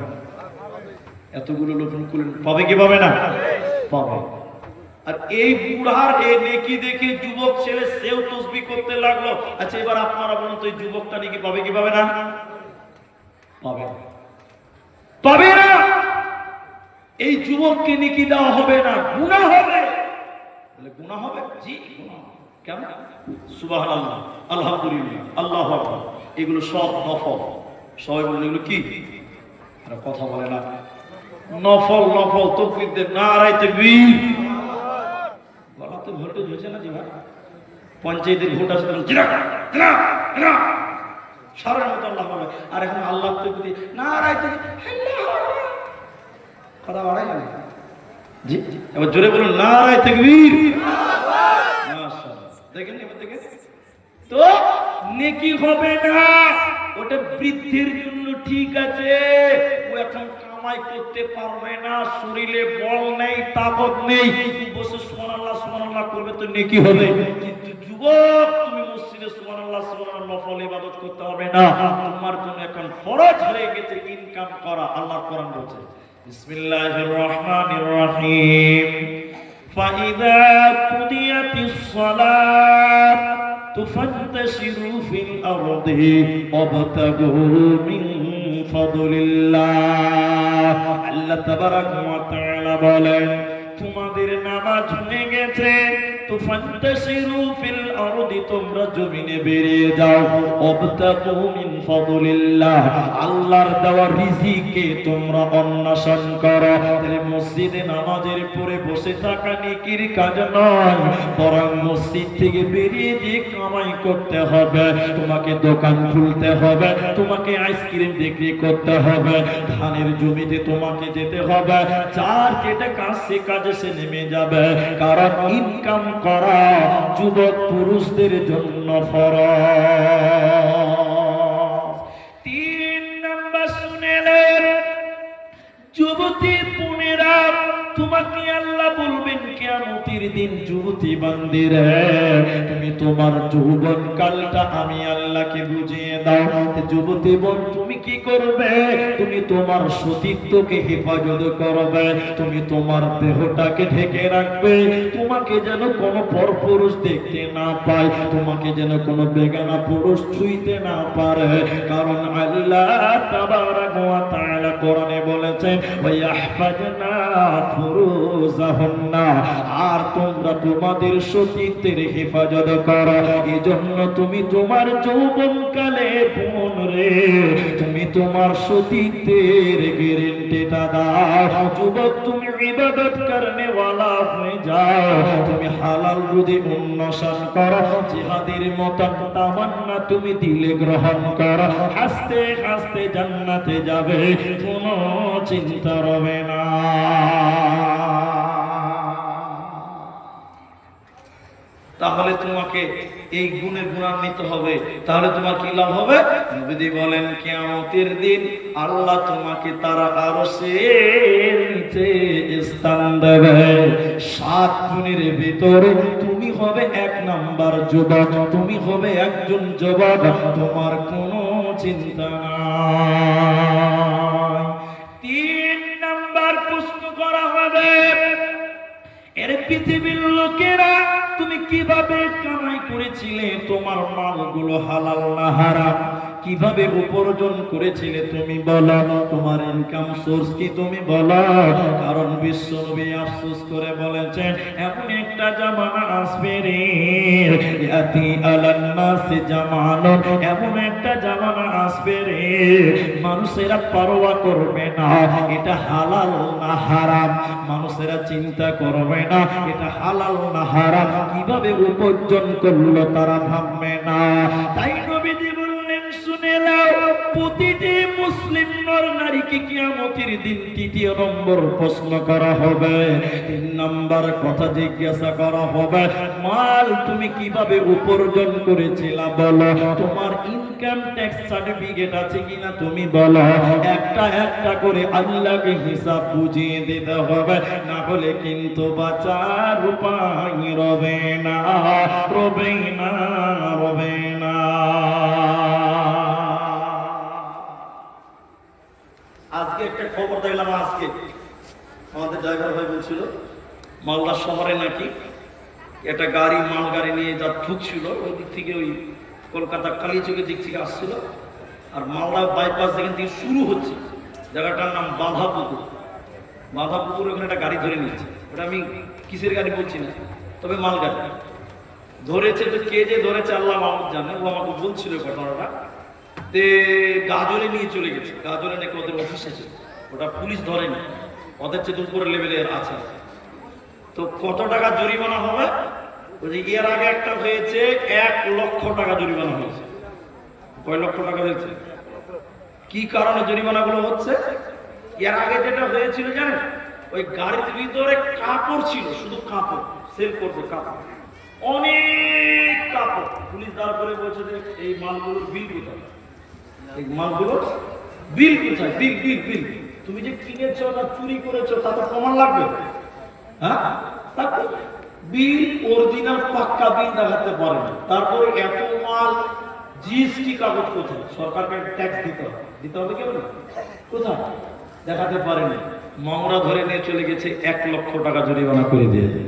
এতগুলো লোক পাবে কি পাবে না? পাবে। আর এই বুড়ার এই নেকি দেখে যুবক ছেলে সেও তাসবিহ করতে লাগলো। আচ্ছা এবার আপনারা বলুন তো, এই যুবকটা নেকি পাবে কি পাবে না? পাবে, পাবে না। এই যুবককে নেকি দেওয়া হবে না, গুনাহ হবে। গুনাহ হবে? জি গুনাহ। কেন? সুবহানাল্লাহ, আলহামদুলিল্লাহ, আল্লাহু আকবার, এগুলো সব নফল। সবাই বলেন এগুলো কি? আর কথা বলে না, নফল। নফল তাকবীর দেন, নারায়ে তাকবীর। গলাতে ভোল্টেজ হয়েছে না? জি ভাই, পঞ্চায়েতের ভোট আসতে সারার মতো আল্লাহ বলে, আর এখন আল্লাহ তাকবীর, নারায়ে তাকবীর, কথা বাড়াই না। জি এবার জোরে বলুন, নারায়ে তাকবীর। দেখেন এবার দেখেন তো, নেকি হবে না। ওটা বৃদ্ধির জন্য ঠিক আছে, ও এখন কামাই করতে পারবে না, শরীরে বল নেই, তাকত নেই, বসে সুবহানাল্লাহ সুবহানাল্লাহ করবে তো নেকি হবে। কিন্তু যুবক, তুমি মসজিদে সুবহানাল্লাহ সুবহানাল্লাহ নফল ইবাদত করতে হবে না, তোমার জন্য এখন ফরজ হয়ে গেছে ইনকাম করা। আল্লাহর কোরআন বলছে, বিসমিল্লাহির রহমানির রহিম, ফাইযা কুদিয়াতিস সালাত, তো ফান্তাশিরু ফিল আরদি ওয়াবতাগু মিন ফাদলিল্লাহ। আল্লাহ তাবারাক ওয়া তাআলা বলেন, তোমাদের নামাজ হয়ে গেছে, তো ফান্তাশিরু ফিল আরদি, তোমরা জমিনে বেরিয়ে যাও, ওয়াবতাগু মিন ফাদলিল্লাহ, আল্লাহর দেওয়া রিজিকে তোমরা অন্বেষণ করো। তাহলে মসজিদে নামাজের পরে বসে থাকা নেকির কাজ নয়, বরং মসজিদ থেকে বেরিয়ে গিয়ে কামাই করতে হবে। তোমাকে দোকান খুলতে হবে, তোমাকে আইসক্রিম বিক্রি করতে হবে, ধানের জমিতে তোমাকে যেতে হবে, যার যেটা কাজ সে কাজে সে নেমে যাবে। কারণ ইনকাম করা যুবক পুরুষদের জন্য ফরজ। 3 নাম্বার শুনেলেন, যুবতী পুনেরা, তোমাকে আল্লাহ বলবেন কিয়ামতের দিন, যুবতী বান্দিরে, তুমি তোমার যৌবন কালটা আমি আল্লাহকে বুঝিয়ে দাও। যুবতী বোন, তুমি কি করবে? তুমি তোমার সতীত্বকে হেফাজত করবে, তুমি তোমার দেহটাকে ঢেকে রাখবে, তোমাকে যেন কোনো পরপুরুষ দেখতে না পায়, তোমাকে যেন কোনো বেগানা পুরুষ ছুঁইতে না পারে। কারণ আল্লাহ তাবারাক ওয়া তাআলা কোরআনে বলেছেন, ওয়া ইয়াহফাজনা ফুরুজাহুন্না, আর তোমরা তোমাদের সতীত্বের হেফাজত করো। এজন্য তুমি তোমার যৌবনকালে বোন রে, তুমি তোমার সতীত্বের গ্যারান্টিটা দাও। যুবক, তুমি ইবাদত করনে ওয়ালা হয়ে যাও, তুমি হালাল রুজি অন্বেষণ করো, জিহাদের মতন তামান্না তুমি দিলে গ্রহণ করো, হাসতে হাসতে জান্নাতে যাবে, কোনো চিন্তা রবে না। তাহলে তোমাকে এই গুণের গুণান্বিত হবে, তাহলে তোমার কি লাভ হবে? নবী বলেন, কিয়ামতের দিন আল্লাহ তোমাকে তার আরশের নিচে স্থান দেবে। 7 গুণের ভিতরে তুমি হবে 1 নাম্বার যুবক, তুমি হবে একজন যুবক, তোমার কোনো চিন্তা নাই। 3 নাম্বার প্রশ্ন করা হবে, এর পৃথিবীর লোকেরা তুমি কিভাবে কামাই করেছিলে, তোমার মালগুলো হালাল না হারাম, কিভাবে উপার্জন করেছিলে তুমি বলো, তোমার ইনকাম সোর্স কি তুমি বলো। কারণ বিশ্বনবী আফসোস করে বলেছেন, এমন একটা জামানা আসবে রে, ইয়াতি আলান নাসি জামানুন, এমন একটা জামানা আসবে রে, মানুষেরা পরোয়া করবে না এটা হালাল না হারাম, মানুষেরা চিন্তা করবে না এটা হালাল না হারাম, কিভাবে উপার্জন করলো তারা ভাববে না। তাই নবীজি বললেন, শুনে নাও, প্রতিটি মুসলিম নর নারীকে কিয়ামতের দিন 3 নম্বর প্রশ্ন করা হবে, 3 নম্বর কথা জিজ্ঞাসা করা হবে, মাল তুমি কিভাবে উপার্জন করেছিলা বলো, তোমার ইনকাম ট্যাক্স সার্টিফিকেট আছে কিনা তুমি বলো। একটা একটা করে আল্লাহকে হিসাব বুঝিয়ে দিতে হবে, না হলে কিন্তু বাঁচার উপায় রবে না, রবে না, রবে না। আজকে একটা খবর দেখলাম, আজকে আমাদের ড্রাইভার ভাই বলছিল, মালদা শহরে নাকি একটা গাড়ি, মাল গাড়ি নিয়ে যা ঢুকছিল ওই দিক থেকে, ওই কলকাতা কালীচকের দিক থেকে আসছিল, আর মালদা বাইপাস যেখান থেকে শুরু হচ্ছে, জায়গাটার নাম বাঁধাপুকুর। বাঁধাপুকুর ওখানে একটা গাড়ি ধরে নিয়েছে, ওটা আমি কিসের গাড়ি বলছি না, তবে মাল গাড়ি ধরেছে। তো কে যে ধরেছে আল্লাহ মাহমুদ জানে, ও আমাকে বলছিল ঘটনাটা। তে গাজরে নিয়ে চলে গেছে, গাজরে নাকি ওদের অফিস আছে, ওটা পুলিশ ধরেনি, ওদের চেয়ে উপরের লেভেলের আছে। তো কত টাকা জরিমানা হবে? এর আগে একটা হয়েছে 1 লক্ষ টাকা জরিমানা হয়েছে। কয় লক্ষ টাকা হয়েছে? কি কারণে জরিমানাগুলো হচ্ছে? এর আগে যেটা হয়েছিল জানেন, ওই গাড়ির ভিতরে কাপড় ছিল, শুধু কাপড় সেল করবে, কাপড়, অনেক কাপড়। পুলিশ দাঁড় করে বলছে যে এই মালগুলোর বিল কোথায়, এই মালগুলোর বিল কোথায়, বিল বিল বিল, তুমি যে কিনেছো না চুরি করেছো তা তো প্রমাণ লাগবে। হ্যাঁ, বিল অরিজিনাল পাক্কা বিল দেখাতে পারে না, তারপরে এত মাল, জিএসটি কাগজ কোথায়, সরকারকে ট্যাক্স দিতে হবে, দিতে হবে কেন, কোথায় দেখাতে পারেনি, মামলা ধরে নিয়ে চলে গেছে, 1 লক্ষ টাকা জরিমানা করে দিয়েছে।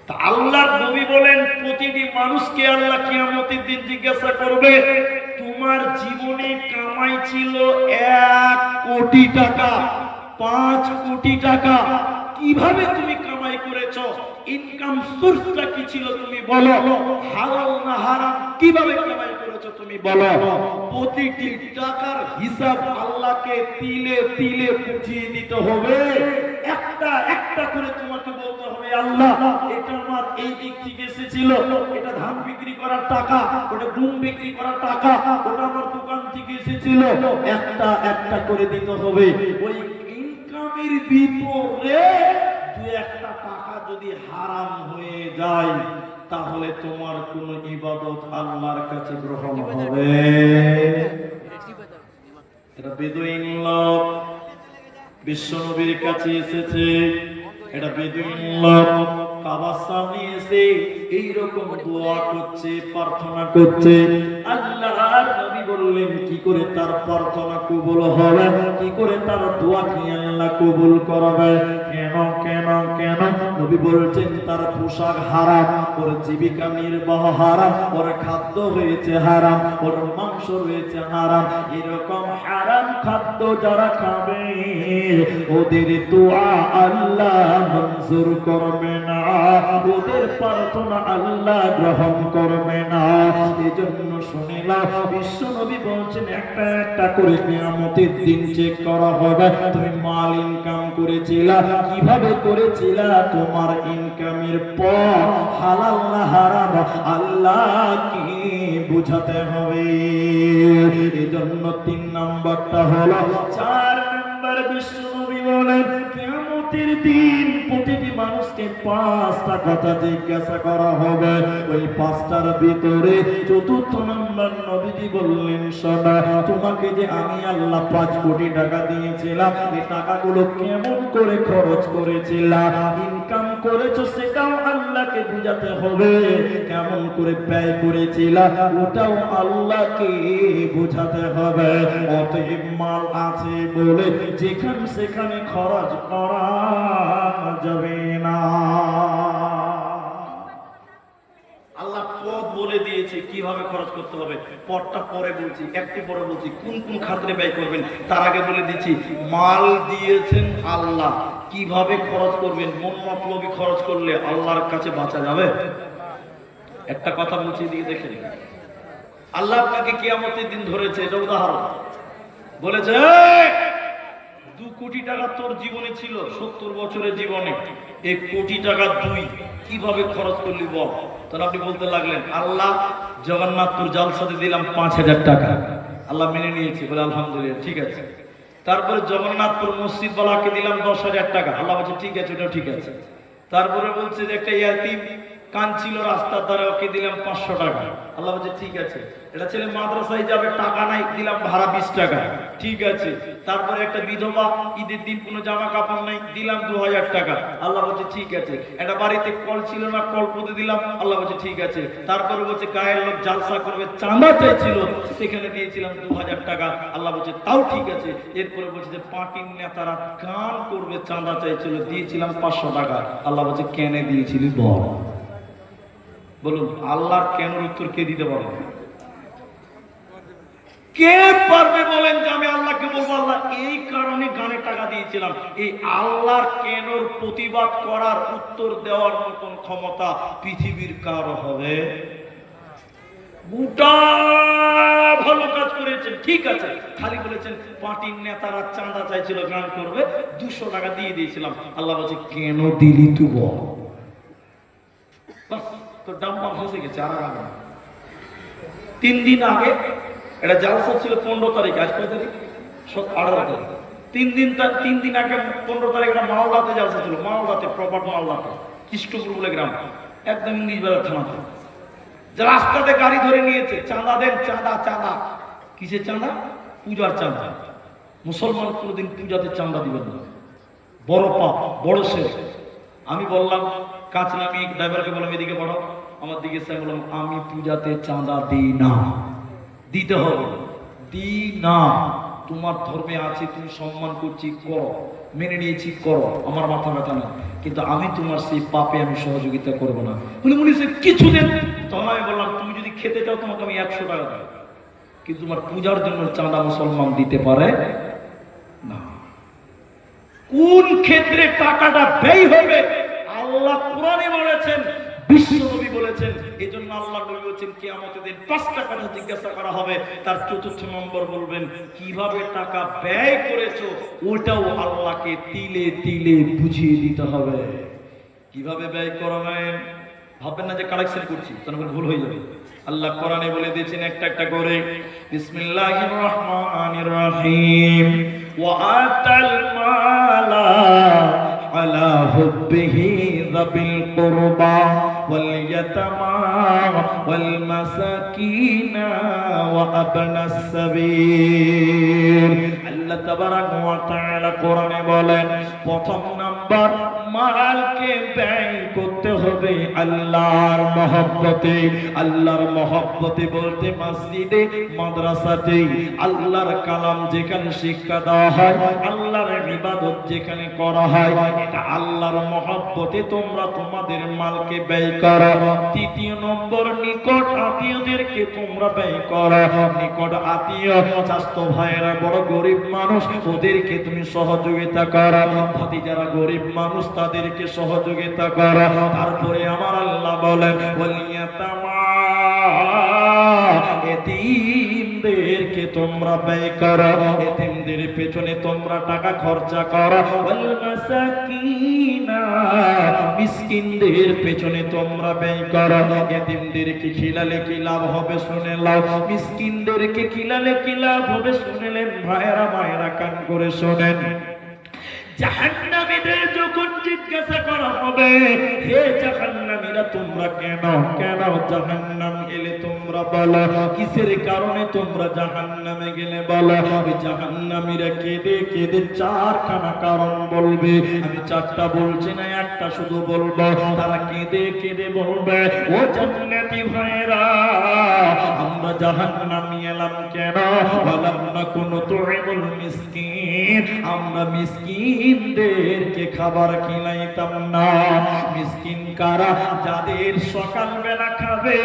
তা আল্লাহর নবী বলেন প্রতিটি মানুষকে আল্লাহ কিয়ামতের দিন জিজ্ঞাসা করবে, তোমার জীবনে কামাই ছিল 1 কোটি টাকা, 5 কোটি টাকা, কিভাবে তুমি কামাই করেছো? ইনকাম সোর্সটা কি ছিল তুমি বলো? হালাল না হারাম কিভাবে কামাই করেছো তুমি বলো? প্রতিটি টাকার হিসাব আল্লাহকে তিলে তিলে বুঝিয়ে দিতে হবে। একটা একটা করে তোমাকে বলতে হবে, আল্লাহ এটা আমার এই দিক থেকে এসেছিল, এটা ধান বিক্রি করার টাকা, ওটা গম বিক্রি করার টাকা, ওটা আমার দোকান থেকে এসেছিল। একটা একটা করে দিতে হবে। ওই ইনকামের ভিতরে 2-1 টাকা যদি হারাম হয়ে যায় তাহলে তোমার কোন ইবাদত আল্লাহর কাছে গ্রহণ হবে। এটা বেদুইন লোক বিশ্ব নবীর কাছে এসেছে। এটা বেদুইন লোক কাবার সামনে এসে এইরকম দোয়া করছে, প্রার্থনা করছে। আল্লাহর নবী বললেন, কি করে তার প্রার্থনা কবুল হবে? কি করে তার দোয়া কি আল্লাহ কবুল করবে? কেন কেন কেন? নবী বলছেন তার পোশাক হারাম, ওর জীবিকা নির্বাহ হারাম, ওর খাদ্য হয়েছে হারাম, ওর মাংস হয়েছে হারাম। এরকম হারাম খাদ্য যারা খাবে ওদের দোয়া আল্লাহ মঞ্জুর করবে না, ওদের প্রার্থনা আল্লাহ গ্রহণ করবে না। এজন্য শুনিলাম বিশ্ব নবী বলছেন একটা একটা করে কিয়ামতের দিন চেক করা হবে। তুমি মাল ইনকাম করেছিলা, কিভাবে করেছিলা? তোমার ইনকামের পর হালাল না হারাম আল্লাহকে বুঝাতে হবে। এজন্য 3 নম্বরটা হলো। 4 নম্বর বিশ্ব নবী বলেন কিয়ামতের দিন প্রতিটি মানুষকে 5টা কথা জিজ্ঞাসা করা হবে। ওই 5টার ভিতরে 4র্থ নম্বর নবীজি বললেন, শোনো, তোমাকে যে আমি আল্লাহ 5 কোটি টাকা দিয়েছিলাম, এই টাকাগুলো কেমন করে খরচ করেছিলাম? ইনকাম করেছো সেটাও আল্লাহকে বুঝাতে হবে। কেমন করে ব্যয় করেছিলাম ওটাও আল্লাহকে বুঝাতে হবে। অতএব মাল আছে বলে যেখানে সেখানে খরচ করা যাবে না। আল্লাহ পথ বলে দিয়েছে কিভাবে খরচ করতে হবে। পথটা পরে বলছি, একটু পরে বলছি কোন কোন খাতে ব্যয় করবেন। তার আগে বলে দিচ্ছি মাল দিয়েছেন আল্লাহ, কিভাবে খরচ করবেন। মন মতলবি খরচ করলে আল্লাহর কাছে বাঁচা যাবে? একটা কথা বলছি, দিয়ে দেখে নিন। আল্লাহ আপনাকে কিয়ামতের দিন ধরেছে, এটা উদাহরণ বলেছে, 2 কোটি টাকা তোর জীবনে ছিল 70 বছরের জীবনে, 1 কোটি টাকা তুই কিভাবে খরচ করলি বল। তখন আপনি বলতে লাগলেন, আল্লাহ জগন্নাথপুর জালসাতে দিলাম 5000 টাকা। আল্লাহ মেনে নিয়েছে, বলে আলহামদুলিল্লাহ, ঠিক আছে। তারপরে জগন্নাথপুর মসজিদ বালাকে দিলাম 10,000 টাকা। আল্লাহ বলছে ঠিক আছে, ওটাও ঠিক আছে। তারপরে বলছে যে একটা ইয়াতিম কাঁদছিল রাস্তার ধারে, ওকে দিলাম 500 টাকা। আল্লাহ বলছে ঠিক আছে। এটা ছেলে মাদ্রাসায় যাবে, টাকা নাই, দিলাম ভাড়া 20 টাকা, ঠিক আছে। তারপরে একটা বিধবা, ঈদের দিন কোনো জামা কাপড় নাই, দিলাম 2000 টাকা। আল্লাহ বলছে ঠিক আছে। একটা বাড়িতে কল ছিল না, কল পুঁতে দিলাম। আল্লাহ বলছে ঠিক আছে। তারপরে বলছে গায়ের লোক জালসা করবে, চাঁদা চাইছিল, সেখানে দিয়েছিলাম 2000 টাকা। আল্লাহ বলছে তাও ঠিক আছে। এরপরে বলছে যে পার্টির নেতারা গান করবে, চাঁদা চাইছিল, দিয়েছিলাম 500 টাকা। আল্লাহ বলছে কেন দিয়েছিলি বল। বলুন আল্লাহর কেন উত্তর কে দিতে পারবে? কে পারবে বলেন যে আমি আল্লাহকে বলবো আল্লাহ এই কারণে গানে টাকা দিয়েছিলাম। এই আল্লাহর কেনর প্রতিবাদ করার, উত্তর দেওয়ার মতন ক্ষমতা পৃথিবীর কারো হবে? গোটা ভালো কাজ করেছেন, ঠিক আছে। খালি বলেছেন পার্টির নেতারা চাঁদা চাইছিল, গান করবে, 200 টাকা দিয়ে দিয়েছিলাম। আল্লাহ বলছে কেন দিলি তুই বল। তো ডাম্পার ফেসে গেছে। আর 3 দিন আগে এটা জালসা ছিল 15 তারিখ, আজ কয় তারিখ? 18 তারিখ। 3 দিন আগে 15 তারিখ একটা মাওলাতে জালসা ছিল, মাওলাতে, প্রপার মাওলাতে, কৃষ্ণপুর বলে গ্রাম, একদম ইংলিশ বাজার থানাতে। রাস্তাতে গাড়ি ধরে নিয়েছে, চাঁদা দেন, চাঁদা। চাঁদা কিসের চাঁদা? পূজার চাঁদা। মুসলমান কোনোদিন পূজাতে চাঁদা দিবেন না, বড় পাপ, বড় শেষ। আমি বললাম কাজ নামিয়ে ড্রাইভারকে বললাম এদিকে পড়াও, আমার দিকে এসে বললাম আমি পূজাতে চাঁদা দিই না। দিতে হবে, দিই না। তোমার ধর্মে আছে, তুমি সম্মান করছি করো, মেনে নিয়েছি, করো, আমার মাথা ব্যথা না, কিন্তু আমি তোমার সেই পাপে আমি সহযোগিতা করবো না। উনি কিছু দেন। তখন আমি বললাম, তুমি যদি খেতে চাও তোমাকে আমি 100 টাকা দেব, কিন্তু তোমার পূজার জন্য চাঁদা মুসলমান দিতে পারে না। কোন ক্ষেত্রে টাকাটা ব্যয় হবে আল্লাহ কোরআনে বলেছেন, বিশ্ব নবী বলেছেন। এই জন্য আল্লাহ নবী বলেছেন কিয়ামতের দিন 5টা কথা জিজ্ঞাসা করা হবে, তার 4র্থ নম্বর বলবেন কিভাবে টাকা ব্যয় করেছো, ওটাও আল্লাহকে তিলে তিলে বুঝিয়ে দিতে হবে। কিভাবে ব্যয় করবেন ভাববেন না যে কালেকশন করছি, তাহলে ভুল হয়ে যাবে। আল্লাহ কোরআনে বলে দিয়েছেন একটা একটা করে, বিসমিল্লাহির রহমানির রহিম, ওয়া আতাল মালা আলা হুব্বিহি যাবিল কুরবা ওয়াল ইয়াতামা ওয়াল মাসাকিনা ওয়া আবনাস সাবিল। আল্লাহ তাবারাকা ওয়া তাআলা কোরআনে বলেন, প্রথম নাম্বার মালকে ব্যয় করতে হবে আল্লাহর মহব্বতে। আল্লাহর মহব্বতে বলতে মসজিদে, মাদ্রাসাতে আল্লাহর কালাম যেখানে শিক্ষা দেওয়া হয়, আল্লাহর ইবাদত যেখানে করা হয়, এটা আল্লাহর মহব্বতে তোমরা তোমাদের মালকে ব্যয় করো। তৃতীয় নম্বর, নিকট আত্মীয়দেরকে তোমরা ব্যয় করো। নিকট আত্মীয়, স্বাস্থ্য ভাইয়েরা বড় গরিব মানুষ, ওদেরকে তুমি সহযোগিতা করো। ভাতিজারা গরিব মানুষ, তাদেরকে সহযোগিতা করো। তারপরে আমার আল্লাহ বলেন, এতিমদেরকে তোমরা ব্যয় করো, এতিমদের পেছনে তোমরা টাকা খরচা করো। ওয়াল মাসাকিনা, মিসকিনদের পেছনে তোমরা ব্যয় করো। এতিমদেরকে খিলালে কি লাভ হবে শুনে নাও, মিসকিনদেরকে খিলালে কি লাভ হবে শুনেলেন। ভাইয়েরা মায়েরা কান করে শোনেন। জাহান্নামীদের যখন জিজ্ঞাসা করা হবে, হে জাহান্নামীরা তোমরা কেন কেন জাহান্নাম এলে তোমরা বলো, কিসের কারণে তোমরা জাহান্নামে গেলে বলো। ওই জাহান্নামীরা কেঁদে কেঁদে 4খানা কারণ বলবে। আমি 4টা বলছি না, একটা শুধু বলবো। তারা কেঁদে কেঁদে বলবে, ও জান্নাতি ভাইরা, আমরা জাহান্নামে এলাম কেন? ওয়ালাম নাকুনু তুইমুল মিসকিন, আমরা মিসকিনদেরকে খাবার খিলাইতাম না। মিসকিন কারা? যাদের সকালবেলা খাবে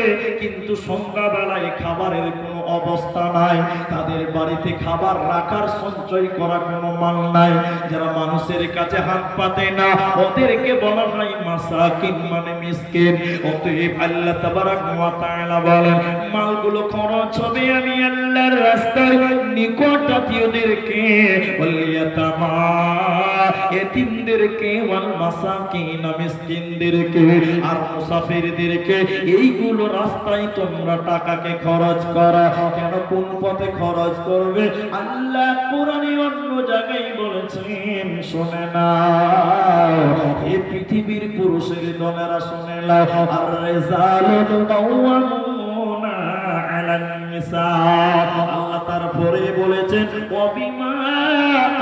কিন্তু সন্ধ্যাবেলায় খাবারের কোনো অবস্থা নাই, তাদের বাড়িতে খাবার রাখার সঞ্চয় করা কোনো মাল নাই, যারা মানুষের কাছে হাত পাতে না, ওদেরকে বলা হয় মাসাকিন, মানে মিসকিন। অতএব আল্লাহ তাবারাকা ওয়া তাআলা বলেন, মালগুলো খরচ হবে আমি আল্লাহর রাস্তায়, নিকট আত্মীয়দেরকে, ওয়াল ইয়াতামা, এতিমদেরকে, ওয়াল মাসাকিন, মিসকিনদেরকে, আর মুসাফিরদেরকে। এইগুলো রাস্তায় তোমরা টাকাকে খরচ করো। কেন, কোন পথে খরচ করবে? আল্লাহ কোরআনে অন্য জায়গায় বলেছেন, শুনে না এই পৃথিবীর পুরুষের দলেরা শুনে নাও, আর রিজালু কাওয়ামুনা আলান নিসা। আল্লাহ তারপরে বলেছেন, ওয়াবিমা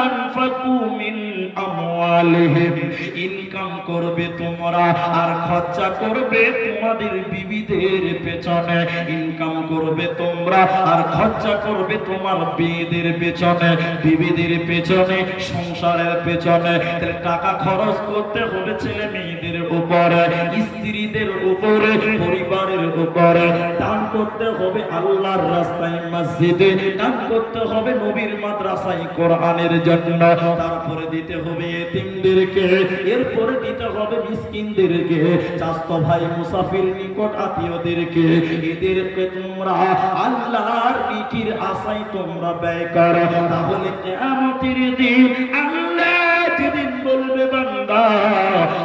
আনফাকু মিন আমওয়ালিহিম, ইনকাম করবে তোমরা আর খরচা করবে তোমাদের বিবিদের পেছনে। ইনকাম করবে তোমরা আর খরচা করবে তোমার বিবিদের পেছনে, বিবিদের পেছনে, সংসারের পেছনে। টাকা খরচ করতে হবে ছেলে মেয়েদের উপরে, স্ত্রীদের উপরে, পরিবারের উপরে। দান করতে হবে আল্লাহর রাস্তায়, মসজিদে দান করতে হবে, নবীর মাদ্রাসায় কোরআনের জন্য। তারপরে দিতে হবে এতিমদেরকে, এরপরে দিতে হবে মিসকিনদেরকে, স্বাস্থ্য ভাই, মুসাফির, নিকট আত্মীয়দেরকে। এদেরকে তোমরা আল্লাহর নিকির আশায় তোমরা ব্যয় করো। তাহলে কিয়ামতের দিন আল্লাহ যেদিন বলবে, বান্দা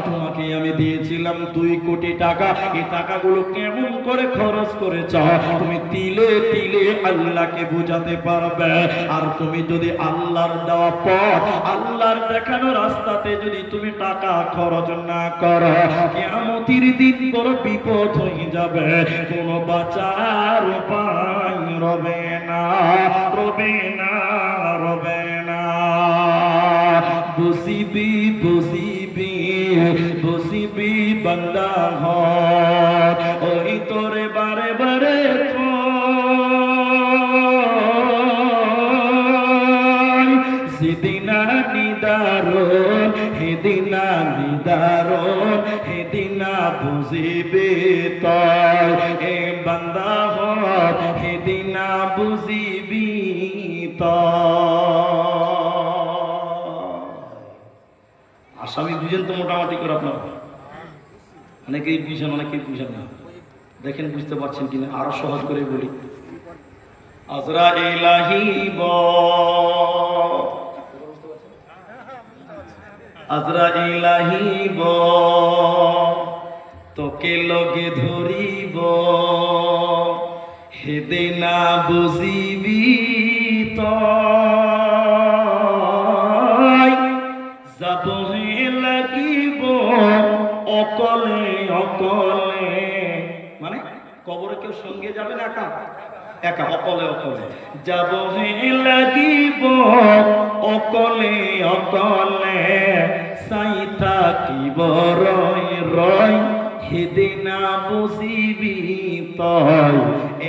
তোমাকে আমি দিয়েছিলাম 2 কোটি টাকা, এই টাকাগুলো কেমন করে খরচ করেছ, তুমি তিলে তিলে আল্লাহকে বোঝাতে পারবে। আর তুমি যদি আল্লাহর দেওয়া পথ, আল্লাহর দেখানো রাস্তাতে যদি তুমি টাকা খরচ না করো, কিয়ামতের দিন বড় বিপদ হয়ে যাবে। কোনো বাঁচার উপায় রবে না, রবে না, রবে না। বসিবি বসিবি বসিবি বান্দা ঘর, ওই তোরে বারে বারে সিদিনা নিদারো কারণ হেদিনা বুঝিবে তয় এ বান্দা হর হেদিনা বুঝিবি আসামি বুঝেন তো মোটামুটি করে আপনার অনেকেই বুঝেন অনেকেই বুঝেন না দেখেন বুঝতে পারছেন কিনা আরো সহজ করে বলি আজরাইল আহিব আজরাইল আহিব তোকে লগে ধরিব হেদিনা বুঝিবি তয় যাবহে লাগিব অকলে অকলে মানে কবরে কেউ সঙ্গে যাবে না একা একা অকলে অকলে যাবহে লাগিব অকলে অকলে চাই থাকিব রয় রয় হেদিনা বুঝিবি তয়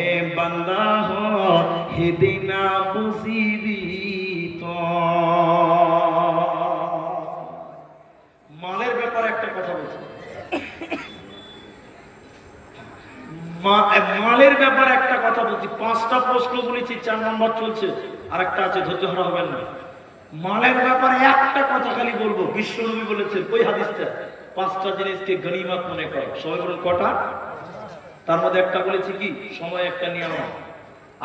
এ বান্দা হর হেদিনা বুঝিবি মালের ব্যাপারে একটা কথা বলছি মালের ব্যাপারে একটা কথা বলছি 5টা প্রশ্ন বলেছি 4 নম্বর চলছে আর একটা আছে ধৈর্য হারা হবেন না মালের ব্যাপারে একটা কথা খালি বলবো বিশ্বনবী বলেছেন ওই হাদিসটা 5টা জিনিসকে গনিমত মনে করো সবাই বলুন কটা তার মধ্যে একটা বলেছি কি সময় একটা নিয়ম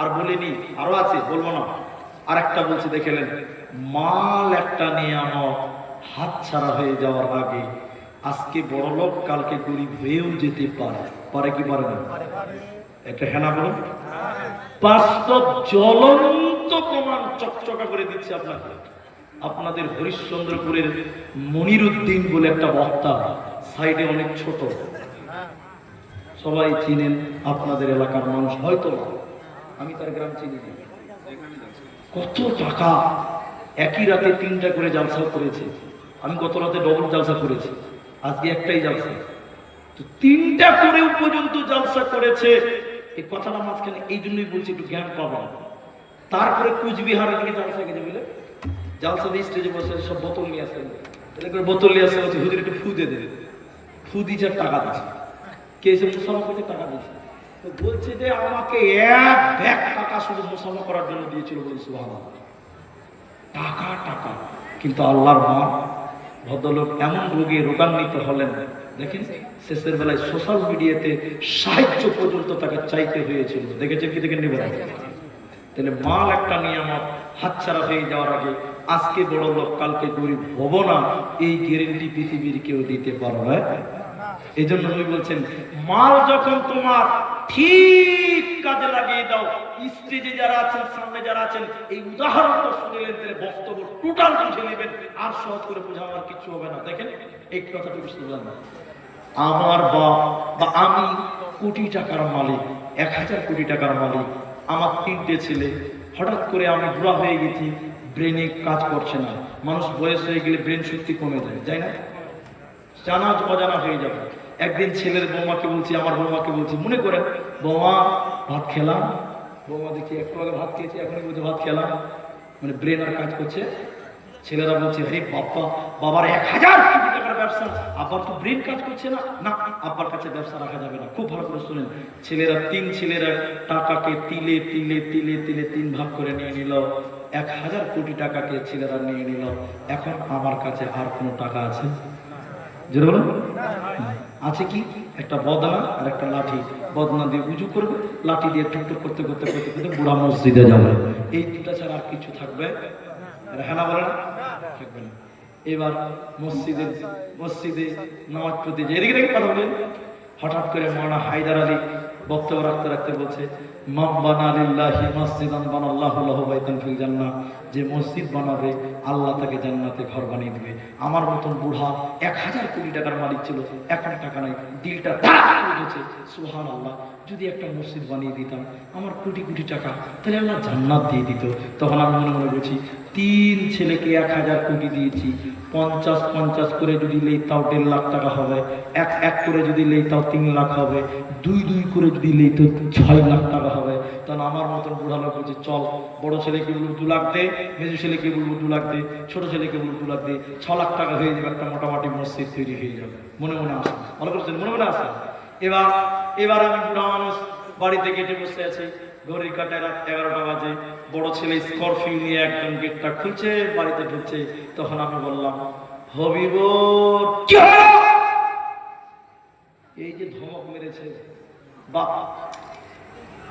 আর বলিনি আরো আছে বলবো না আর একটা বলছি দেখেলেন মাল একটা নিয়ামত হাতছাড়া হয়ে যাওয়ার আগে আজকে বড় লোক কালকে গরিব হয়েও যেতে পারে পারে কি পারে না একটা হেনা বলুন বাস্তব জ্বলন্ত প্রমাণ চকচকা করে দিচ্ছে আপনাকে আপনাদের হরিশ্চন্দ্রপুরের মনিরুদ্দিন বলে একটা বক্তা সাইডে অনেক ছোট সবাই চিনেন আপনাদের এলাকার মানুষ হয়তো আমি তার গ্রাম চিনি কত টাকা একই রাতে 3টা করে জালসা করেছে আমি গত রাতে ডবল জালসা করেছি আজকে একটাই জালসা তো 3টা করেও পর্যন্ত জালসা করেছে এই কথাটা মাঝখানে এই জন্যই বলছি একটু জ্ঞান পাবেন তারপরে কুচবিহারের দিকে জালসা গেছে বুঝলে জালসা দিয়ে স্টেজে বসে সব বোতল নিয়ে আসে করে বোতল নিয়ে আসে হচ্ছে হুজুর একটু ফু দিয়ে দেবে ফু দিচ্ছে টাকা দিচ্ছে কে এসে মুসাফা করছে টাকা দিচ্ছে তো বলছে যে আমাকে 1 ব্যাগ টাকা শুধু মুসাফা করার জন্য দিয়েছিল বলে সুবহানাল্লাহ টাকা টাকা কিন্তু আল্লাহর মা ভদ্রলোক এমন রোগে রোগান্বিত হলেন দেখেন শেষের বেলায় সোশ্যাল মিডিয়াতে সাহায্য পর্যন্ত তাকে চাইতে হয়েছিল দেখেছেন কি দেখেন নিবেন তাহলে মাল একটা নিয়ামত হাতছাড়া হয়ে যাওয়ার আগে আজকে বড় লোক কালকে গরিব হব না এই গ্যারান্টি পৃথিবীর কেউ দিতে পারবে এই জন্য উনি বলছেন মাল যখন তোমার ঠিক কাজে লাগিয়ে দাও স্টেজে যারা আছেন সামনে যারা আছেন এই উদাহরণটা শুনলেন তাহলে বক্তব্য টোটাল বুঝে নেবেন আর সহজ করে বোঝা আমার কিছু হবে না দেখেন এই কথাটা বুঝতে পারলাম আমার বাপ বা আমি কোটি টাকার মালিক 1000 কোটি টাকার মালিক আমার 3টে ছেলে হঠাৎ করে আমি বুড়া হয়ে গেছি ব্রেনে কাজ করছে না মানুষ বয়স হয়ে গেলে ব্রেন শক্তি কমে যায় তাই না জানা অজানা হয়ে যাবে একদিন ছেলের বৌমাকে বলছি আমার বৌমাকে বলছি মনে করেন বৌমা ভাত খেলাম বৌমা দেখি একটু আগে ভাত খেয়েছি এখনই বলছে ভাত খেলাম মানে ব্রেন আর কাজ করছে ছেলেরা বলছে আরে বাবা বাবার 1000 কোটি টাকার ব্যবসা আব্বার তো ব্রেন কাজ করছে না না আব্বার কাছে ব্যবসা রাখা যাবে না খুব ভালো করে শুনেন ছেলেরা 3 ছেলেরা টাকাকে তিলে তিলে তিলে তিলে 3 ভাগ করে নিয়ে নিল 1000 কোটি টাকাকে ছেলেরা নিয়ে নিল এখন আমার কাছে আর কোনো টাকা আছে জোরে বলুন আছে কি একটা বদনা আর একটা লাঠি বদনা দিয়ে উজু করবে লাঠি দিয়ে টুকটুক করতে করতে করতে করতে বুড়া মসজিদে যাবে এই দুটা ছাড়া আর কিছু থাকবে হেনা বলে না থাকবে না এবার মসজিদে নামাজ পড়তে যে এদিকে কথা বলেন হঠাৎ করে মাওলানা হায়দার আলী বক্তব্য রাখতে রাখতে বলছে মান বানা লিল্লাহি মসজিদান বানাল্লাহু লাহু বাইতান ফিল জান্নাহ যে মসজিদ বানাবে আল্লাহ তাকে জান্নাতে ঘর বানিয়ে দিবে আমার মতন বুড়া 1000 কোটি টাকার মালিক ছিল এখন টাকা নাই দিলটা উঠেছে সুবহানাল্লাহ যদি একটা মসজিদ বানিয়ে দিতাম আমার কোটি কোটি টাকা তাহলে আল্লাহ জান্নাত দিয়ে দিত তখন আমি মনে মনে বলছি 3 ছেলেকে 1000 কোটি দিয়েছি 50 করে যদি নেই তাও 1.5 লাখ টাকা হবে এক করে যদি নেই তাও 3 লাখ হবে 2 করে যদি নেই তো 6 লাখ টাকা হবে তখন আমার মতন বুড়া লোক বলছে চল, বড় ছেলেকে বলবো 2 লাখ দে, মেজো ছেলেকে বলবো 2 লাখ দে, ছোট ছেলেকে বলবো 2 লাখ দে, 6 লাখ টাকা হয়ে যাবে, একটা মোটামুটি মসজিদ তৈরি হয়ে যাবে। মনে মনে আসে, ভালো করছেন, মনে মনে আসে। এবার আমি বুড়া মানুষ বাড়িতে গেটে বসে আছি, ঘড়ির কাটায় রাত 11টা বাজে। বড় ছেলে স্করপিও নিয়ে একদম গেটটা খুলছে, বাড়িতে ঢুকছে। তখন আমি বললাম, হবিব কি হলো? এই যে ধমক মেরেছে, বা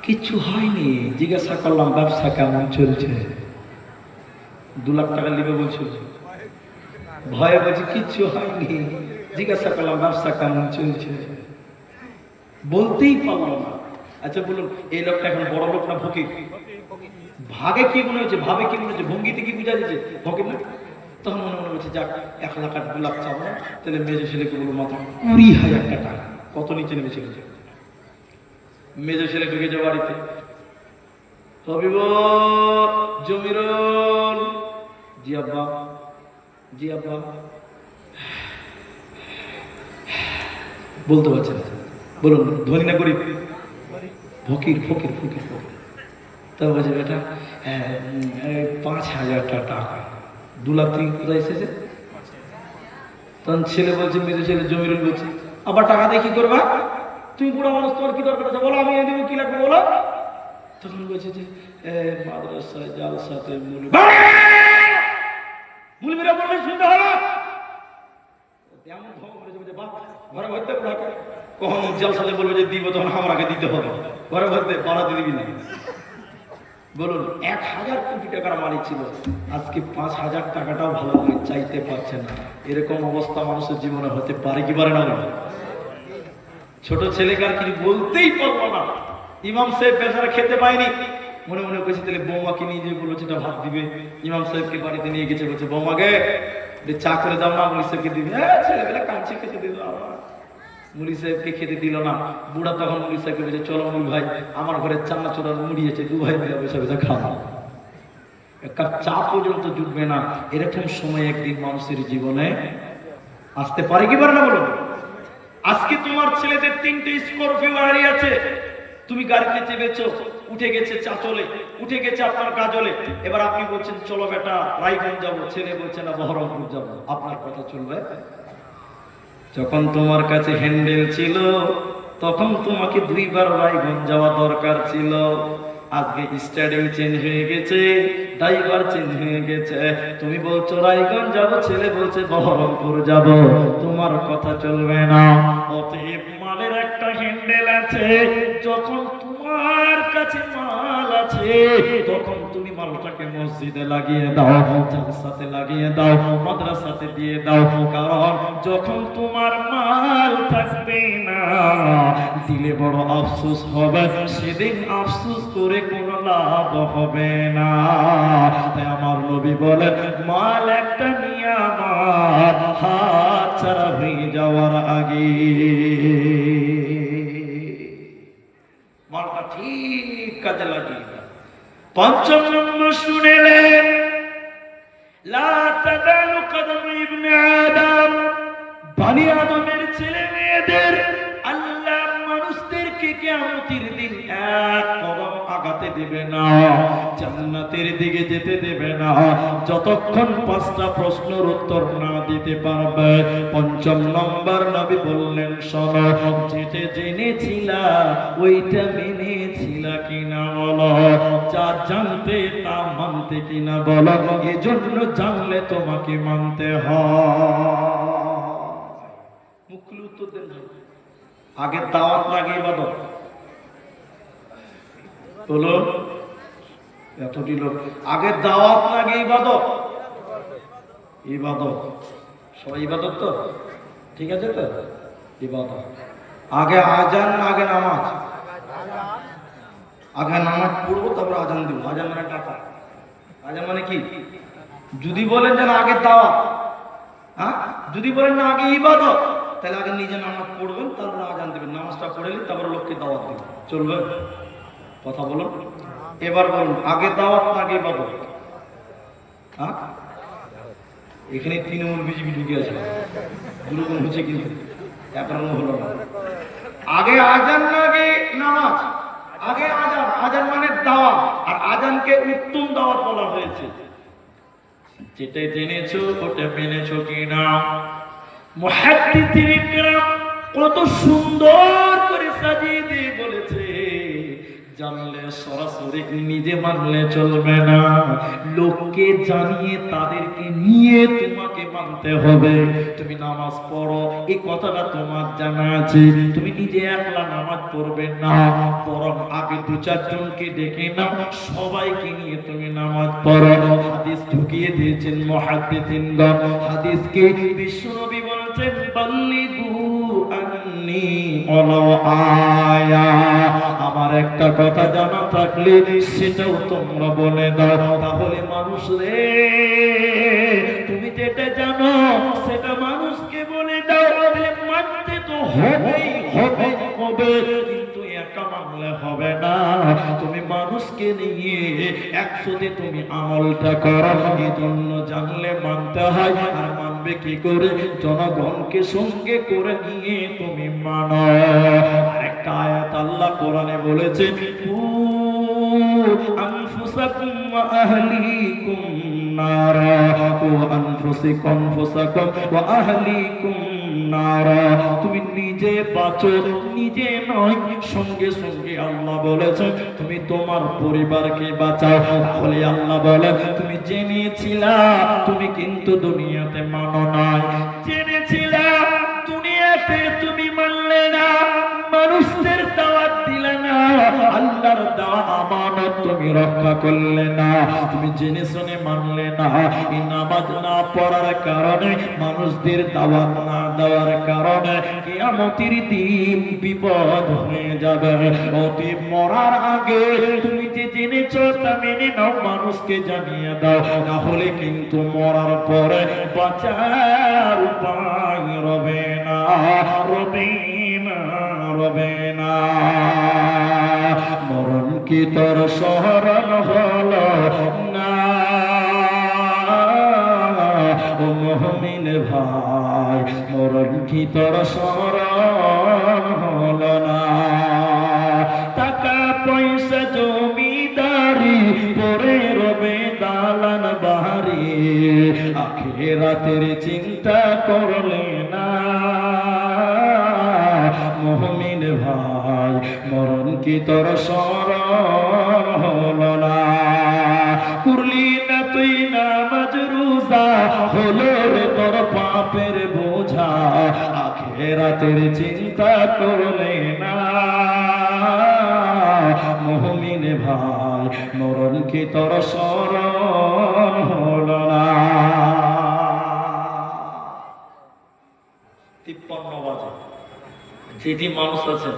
কিচ্ছু হয়নি। জিজ্ঞাসা করলাম ব্যবসা কেমন চলছে? 2 লাখ টাকা নিবে বলছিল, ভয়ে বলছি কিচ্ছু হয়নি। জিজ্ঞাসা করলাম ব্যবসা কেমন চলছে, বলতেই পারলো না। আচ্ছা বলুন, এই লোকটা এখন বড় লোক না ফকির? ভাগে কি মনে হচ্ছে, ভাবে কি মনে হচ্ছে, ভঙ্গিতে কি বোঝা যাচ্ছে ফকির না? তখন মনে মনে হচ্ছে যাক 1 লাখ আর 2 লাখ চাবো না, তাহলে মেজো ছেলেকে বলবো মাত্র 20,000 টাকা। কত নিচে নেমে ছেলেছে? মেজো ছেলে ঢুকেছে বাড়িতে, হবিব জমিরুল, জি আব্বা, জি আব্বা, বলতে পারছে না। বলুন ধনী না গরিব? ফকির ফকির ফকির ফকির। তা বলছে বেটা 5,000 টাকা। 2 লাখ থেকে কোথায় এসেছে? তখন ছেলে বলছে, মেজো ছেলে জমিরুল বলছে, আবার টাকা দিয়ে কি করবা? তুমি বুড়া মানুষ, তোমার কি দরকার আছে বলো, আমি এনে দেবো, কি লাগবে বলো। তখন বলছে যে মাদ্রাসায় জালসাতে মুলবিরা বলবে শুনতে হবে। এমন ধমক করেছে, বাপ ঘরে ভরতে বুড়াকে, কখন জালসাতে বলবে যে দিব, তখন আমাকে দিতে হবে। ঘরে ভরতে বাড়াতে দিবি না। বলুন 1,000 কোটি টাকার মালিক ছিল, আজকে 5,000 টাকাটাও ভালো করে চাইতে পারছে না। এরকম অবস্থা মানুষের জীবনে হতে পারে কি পারে না? ছোট ছেলেকার কিছু বলতেই পারবো না। ইমাম সাহেব বেচারা খেতে পায়নি, মনে মনে করেছে তাহলে বৌমাকে নিয়ে যে বলেছে এটা ভাত দিবে। ইমাম সাহেবকে বাড়িতে নিয়ে গেছে, বলছে বৌমাকে চা করে দাও না, মুলি সাহেবকে দিবে। ছেলেবেলা কাঁদছে, খেতে দিল। মুলি সাহেবকে খেতে দিল না। বুড়া তখন মুলি সাহেবকে বলছে চলো মুলি ভাই, আমার ঘরে চান্না চোরা মুড়িয়েছে, 2 ভাই মিলে বসে বসে খাওয়া। একটা চা পর্যন্ত জুটবে না। এরকম সময় একদিন মানুষের জীবনে আসতে পারে কি পারে না বলো? আজকে তোমার ছেলেদের 3টে স্করপিও গাড়ি আছে, তুমি গাড়িতে চেপেছো, উঠে গেছে চাচলে, উঠে গেছে আপনার কাজলে। এবার আপনি বলছেন চলো বেটা রায়গঞ্জ যাবো, ছেলে বলছে না বহরমপুর যাবো। আপনার কথা চলবে? যখন তোমার কাছে হ্যান্ডেল ছিল তখন তোমাকে 2 বার রায়গঞ্জ যাওয়া দরকার ছিল। আজকে স্টাডিং চেঞ্জ হয়ে গেছে, ড্রাইভার চেঞ্জ হয়ে গেছে। তুমি বলছো রায়গঞ্জ যাবো, ছেলে বলছে বহরমপুর যাব। তোমার কথা চলবে না। অতএব মালের একটা হ্যান্ডেল আছে। যখন তোমার কাছে মাল আছে তখন তুমি মালটাকে মসজিদে লাগিয়ে দাও, জালসাতে লাগিয়ে দাও, মাদ্রাসাতে দিয়ে দাও। কারণ যখন তোমার মাল থাকবে না, দিলে বড় আফসোস হবে, সেদিন আফসোস করে কোনো লাভ হবে না। তাই আমার নবী বলে মাল একটা নিয়ামত, হাত ছাড়া হয়ে যাওয়ার আগে মালটা ঠিক কাজে লাগিয়ে দাও। 5ম নম্বর শুনেলেন, লা তাদালু কদম ইবনে আদম, বনি আদমের ছেলে মেয়েদের আল্লাহ মানুষদেরকে কিয়ামতের দিন এক কদম আগাতে দেবে না, জান্নাতের দিকে যেতে দেবে না, যতক্ষণ 5টা প্রশ্নের উত্তর না দিতে পারবে। 5ম নম্বর নবী বললেন, শোনো, যেটা জেনেছিলা ওইটা মেনেছিলা কিনা বলো, যা জানতে তা মানতে কিনা বলো। এজন্য জানলে তোমাকে মানতে হয়। মুখগুলো উত্তর দেন। আগে দাওয়াত লাগে ইবাদত। বলো এতটি লোক, আগে দাওয়াত লাগে ইবাদত। ইবাদত সবাই ইবাদত তো ঠিক আছে তো? ইবাদত আগে আজান না আগে নামাজ? আগে নামাজ পড়বো তারপর আজান দিব। আজান মানে টাকা, আজান মানে কি? যদি বলেন যেন আগে দাওয়াত, হ্যাঁ, যদি বলেন না আগে ইবাদত, তাহলে আগে নিজে নামাজ পড়বেন তারপর আজান দেবেন। নামাজটা পড়ে নিন তারপর লোককে দাওয়াত দেবেন, চলবে? কথা বলুন। এবার বলুন আগে দাওয়াত না আগে ইবাদত? হ্যাঁ, এখানে তৃণমূল বিজেপি ঢুকে আছে, দুরকম হচ্ছে কিন্তু একরকম হলো না। আগে আজান না আগে নামাজ? আগে আজান, আজান মানে দাওয়াত, আর আজানকে উত্তম দাওয়াত বলা হয়েছে। যেটা জেনেছো ওটা মেনেছো কিনা? মুহাদ্দিসিন কিরাম কত সুন্দর করে সাজিয়ে দিয়ে বলেছে, জানলে সরাসরি নিজে মানলে চলবে না, লোককে জানিয়ে তাদেরকে নিয়ে তোমাকে মানতে হবে। তুমি নামাজ পড়ো, এই কথাটা তোমার জানা আছে, তুমি নিজে একলা নামাজ পড়বে না, বরং আগে দু চারজনকে ডেকে নাও, সবাইকে নিয়ে তুমি নামাজ পড়ো। হাদিস ঢুকিয়ে দিয়েছেন মুহাদ্দিসিনগণ। হাদিসকে বিশ্বনবী বলছেন, বাল্লিগু আন্নি ওয়ালাউ আয়া, আমার একটা কথা জানা থাকলে সেটাও তোমরা বলে দাও। তাহলে মানুষ রে, তুমি যেটা জানো সেটা মানুষকে বলে দাও, তাহলে মানতে তো হবেই হবে, কিন্তু একা মানলে হবে না। তুমি মানুষকে নিয়ে একসাথে তুমি আমলটা করো, এই জন্য জানলে মানতে হয়। আর মানবে কি করে? জনগণকে সঙ্গে করে নিয়ে তুমি মানো। একটা আয়াত আল্লাহ কোরআনে বলেছেন, আনফুসাকুম ওয়া আহলিকুম নারা, আনফুসাকুম ওয়া আহলিকুম নারা, তুমি নিজে বাঁচো, নিজে নয়, সঙ্গে সঙ্গে আল্লাহ বলেছেন তুমি তোমার পরিবারকে বাঁচাও। তাহলে আল্লাহ বলে, তুমি জেনেছিলা, তুমি কিন্তু দুনিয়াতে মানো নাই, জেনেছিলা দুনিয়াতে তুমি মানলে না, মানুষদের দাওয়াত দিলে না, আল্লাহর দেওয়া আমানত তুমি রক্ষা করলে না, তুমি জেনে শুনে মানলে না। এই নামাজ না পড়ার কারণে, মানুষদের দাওয়াত না দেওয়ার কারণে কিয়ামতের দিন বিপদ হয়ে যাবে। অতি মরার আগে তুমি যে জেনেছো তা মেনে নাও, মানুষকে জানিয়ে দাও, তাহলে কিন্তু মরার পরে বাঁচার উপায় রবে না, রবে না, রবে না। মরণ কি তোর স্মরণ হলো না, ও মুমিন ভাই, মরণ কি তোর স্মরণ হলো না? টাকা পয়সা জমিদারি পরে রবে দালান বাড়ি, আখিরাতের চিন্তা করলে না, মুমিন ভাই, মরণ কি তোর স্মরণ হলো না? করলি না তুই নামাজ রোজা, হলো রে তোর পাপের বোঝা, আখিরাতের চিন্তা করলে না, মুমিন ভাই, মরণ কি তোর স্মরণ হলো না? 53 বাজে। যেটি মানুষ আছে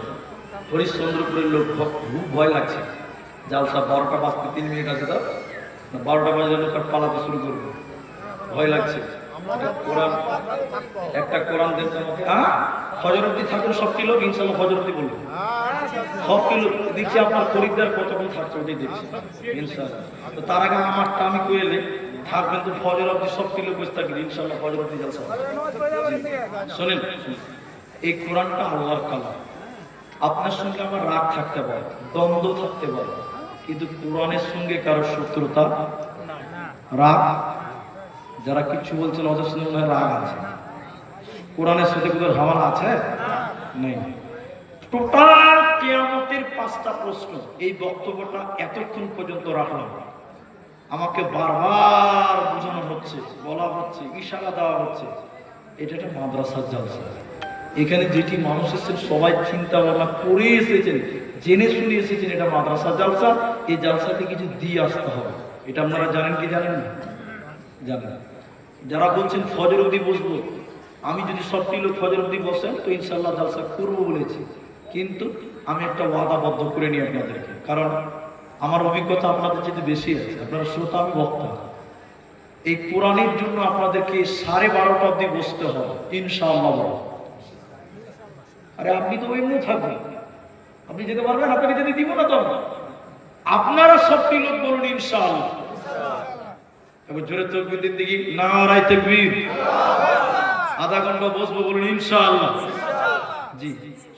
হরিশ্চন্দ্রপুরের লোক, খুব ভয় লাগছে, জালসা 12টা বাজতে 3 মিনিট আছে, তো 12টা বাজে লোক আর পালাতে শুরু করবে, ভয় লাগছে। একটা কোরআন দেন আমাকে। ফজর অবধি থাকুন সবটি লোক, ইনশাল্লাহ ফজর অবধি বলবো, সবটি লোক দেখছি আপনার খরিদ্দার কতক্ষণ থাকছে ওটাই দেখছি ইনশাল্লাহ। তো তার আগে আমারটা আমি কইলে থাকবেন, তো ফজর অবধি সবটি লোক বসে থাকবেন ইনশাল্লাহ, ফজর অবধি জালসা। শোনেন, এই কোরআনটা আল্লাহর কালাম। আপনার সঙ্গে আমার রাগ থাকতে পারে, দ্বন্দ্ব থাকতে পারে, কিন্তু কোরআনের সঙ্গে কারো শত্রুতা, রাগ, যারা কিছু বলছেন ওদের সঙ্গে মনে হয় রাগ আছে, কোরআনের সাথে কোথাও ঝামেলা আছে নেই। টোটাল কিয়ামতের 5টা প্রশ্ন, এই বক্তব্যটা এতক্ষণ পর্যন্ত রাখলাম। আমাকে বারবার বোঝানো হচ্ছে, বলা হচ্ছে, ইশারা দেওয়া হচ্ছে, এটা একটা মাদ্রাসার জালসা। এখানে যেটি মানুষ এসেছেন সবাই চিন্তা ভাবনা করে এসেছেন, জেনে শুনে এসেছেন এটা মাদ্রাসার জালসা, এই জালসাতে কিছু দিয়ে আসতে হবে। এটা আপনারা জানেন কি জানেন না? জানেন। যারা বলছেন ফজর অবধি বসবো, আমি যদি সবটি লোক ফজর অবধি বসেন তো ইনশাল্লাহ জালসা করবো বলেছি, কিন্তু আমি একটা ওয়াদাবদ্ধ করে নিই আপনাদেরকে, কারণ আমার অভিজ্ঞতা আপনাদের যেতে বেশি আছে, আপনারা শ্রোতা, আমি বক্তা। এই কোরআনের জন্য আপনাদেরকে 12:30 অবধি বসতে হবে ইনশাআল্লাহ। আরে আপনি তো এমনি থাকবেন, আপনি যেতে পারবেন, আপনাকে যেতে দিব না তো। আপনারা সবটি লোক বলুন ইনশাআল্লাহ। এবার জোরে তাকবীর দিন দেখি, নারায়ে তাকবীর। আধা ঘন্টা বসবো বলুন ইনশাআল্লাহ। জি,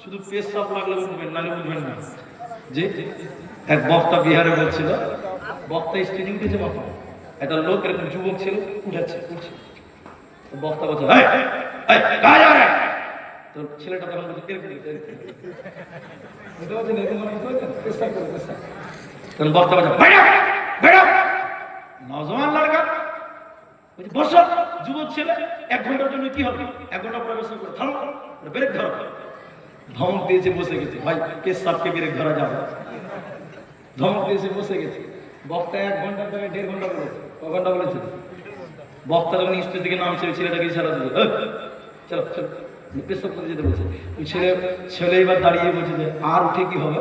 শুধু পেশাব লাগলে উঠবেন, নালে উঠবেন না। যে এক বক্তা বিহারে বলছিল, বক্তা স্টেজে উঠেছে, মাথা একটা লোক এরকম যুবক ছিল, উঠেছে উঠছে, বক্তা বলছে তো ছেলেটা তখন বলছে বক্তা বলছে নজওয়ান লড়কা বসো, যুবক ছেলে 1 ঘন্টার জন্য কি হবে, 1 ঘন্টা পরে বসে থামো, ব্রেক ধরো। ধমক দিয়েছে, বসে গেছে। ভাই পেশাবকে ব্রেক ধরা যাবে, ধমক দিয়েছে, বসে গেছে। বক্তা 1 ঘন্টার জায়গায় 1.5 ঘন্টা বলেছে। ক ঘন্টা বলেছে? বক্তা যখন স্টেজ থেকে নামছে, ছেলেটাকে ইশারা দিল, চলো চলো পেশাব করে যেতে বলছে। ওই ছেলে এবার দাঁড়িয়ে বলছে যে আর উঠে কি হবে,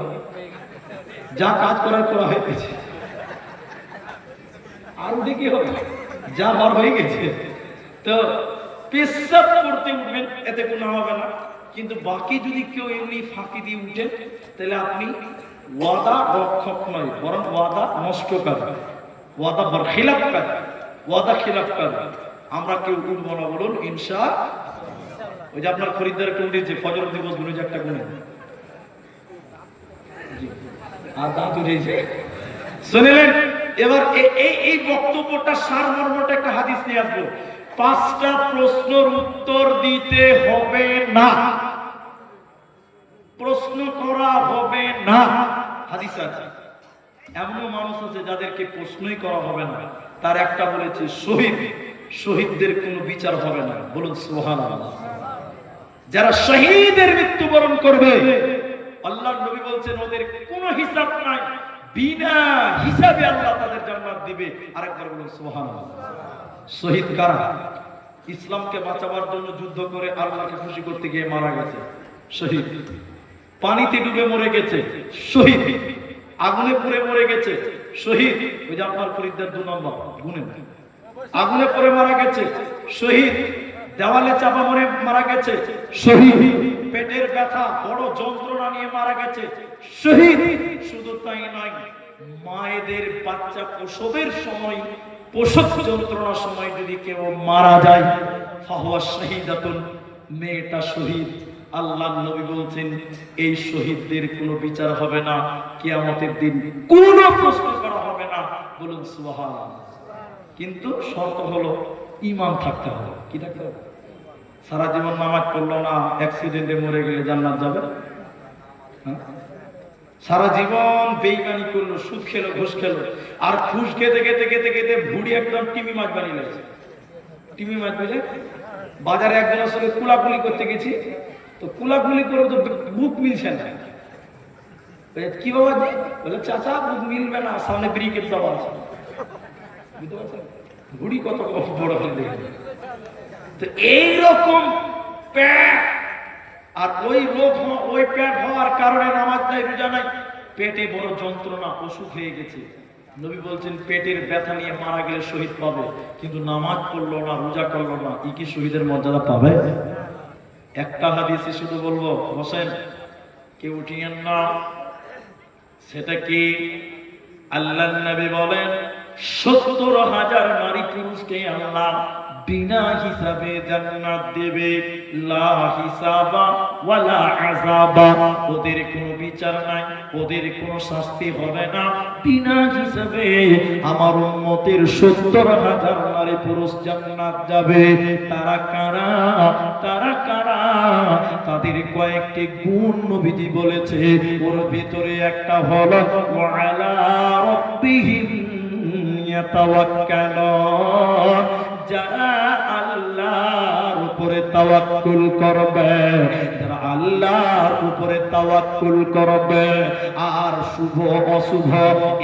যা কাজ করার করা হয়ে গেছে, আর উঠে কি হবে, যা বার হয়ে গেছে। তো পেশাব করতে উঠবেন, এতে কোনো হবে না। কিন্তু বাকি যদি কেউ এমনি ফাঁকি দিয়ে উঠেন, তাহলে আপনি ওয়াদা রক্ষক নয়, বরং ওয়াদা নষ্টকার, ওয়াদা খিলাফকার, ওয়াদা খিলাফকার। আমরা কেউ উঠবো না, বলুন ইনশাআল্লাহ। ওই যে আপনার খরিদ্দার কেউ উঠেছে, ফজর দিবস গুনে যে একটা গুনে আর দাঁত উঠেছে, শুনলেন? এবার এই বক্তব্যটা সারমর্মটা একটা হাদিস নিয়ে আসবো। 5টা প্রশ্নের উত্তর দিতে হবে না, প্রশ্ন করা হবে না, হাদিস আছে। এমন মানুষ আছে যাদেরকে প্রশ্নই করা হবে না। তার একটা বলেছে শহীদ, শহীদদের কোনো বিচার হবে না, বলুন সুবহানাল্লাহ। যারা শহীদের মৃত্যুবরণ করবে, আল্লাহর নবী বলছেন ওদের কোনো হিসাব নাই, বিনা হিসাবে আল্লাহ তাদের জান্নাত দিবে। আরেকবার বলুন সুবহানাল্লাহ। শহীদ কারা? ইসলামকে বাঁচাবার জন্য যুদ্ধ করে আল্লাহকে খুশি করতে গিয়ে মারা গেছে, শহীদ। পানিতে ডুবে মরে গেছে, শহীদ। আগুনে পুড়ে মরে গেছে, শহীদ। ওই যে আপনার খরিদ্দার 2 নম্বর গুনে, আগুনে পড়ে মারা গেছে, শহীদ। দেওয়ালে চাপা মরে মারা গেছে, শহীদ। পেটের ব্যথা, বড় যন্ত্রণা নিয়ে মারা গেছে, শহীদ। শুধু তাই নয়, মায়েদের বাচ্চা প্রসবের সময়, প্রসব যন্ত্রণার সময় যদি কেউ মারা যায়, ফাহুয়া শাহীদাতুন, মেয়েটা শহীদ। আল্লাহর নবী বলছেন এই শহীদদের কোনো বিচার হবে না, কিয়ামতের দিন কোনো প্রশ্ন করা হবে না, বলুন সুবহানাল্লাহ। কিন্তু শর্ত হলো ঈমান থাকতে হবে। কি থাকতে হবে? সারা জীবন নামাজ পড়লো না, অ্যাক্সিডেন্টে মরে গেলে জান্নাত যাবে? সারা জীবন বেঈমানি করলো, সুদ খেলো, ঘুষ খেলো, আর ঘুষ খেতে খেতে খেতে খেতে ভুড়ি একদম টিমি মাছ বানিয়ে লাগছে। টিমি মাছ বুঝে বাজারে একজনের সঙ্গে কুলাকুলি করতে গেছি, তো কুলাকুলি করে তো বুক মিলছে না। কি বাবা জি? বলে চাচা বুক মিলবে না, সামনে ব্রিকেট দেওয়া আছে। বুঝতে পারছেন ঘুড়ি কত বড় হয়ে দেখে। তো এইরকম প্যাট, আর ওই রোগ, ওই প্যাট হওয়ার কারণে নামাজ নাই, রোজা নাই, পেটে বড় যন্ত্রণা, অসুখ হয়ে গেছে। নবী বলছেন পেটের ব্যথা নিয়ে মারা গেলে শহীদ পাবে, কিন্তু নামাজ পড়লো না, রোজা করলো না, ই কি শহীদের মর্যাদা পাবে? একটা হাদিসে শুধু বলবো, বসেন, কেউ উঠিয়েন না। সেটা কি? আল্লাহর নবী বলেন 70,000 নারী পুরুষকে আল্লাহ বিনা হিসাবে জান্নাত দেবে, লা হিসাবা ওয়ালা আযাবা। ওদের কোনো বিচার নাই, ওদের কোনো শাস্তি হবে না, বিনা হিসাবে আমার উম্মতের 70,000 নারী পুরুষ জান্নাত যাবে। তারা কারা? তারা কারা? তাদের কয়েকটি গুণ নবীজি বলেছে, ওর ভিতরে একটা হলো ওয়ালা রাব্বিহিম ইয়াতাওয়াক্কালুন। যারা আল্লাহর উপরে তাওয়াক্কুল করবে, যারা আল্লাহর উপরে তাওয়াক্কুল করবে, আর শুভ অশুভ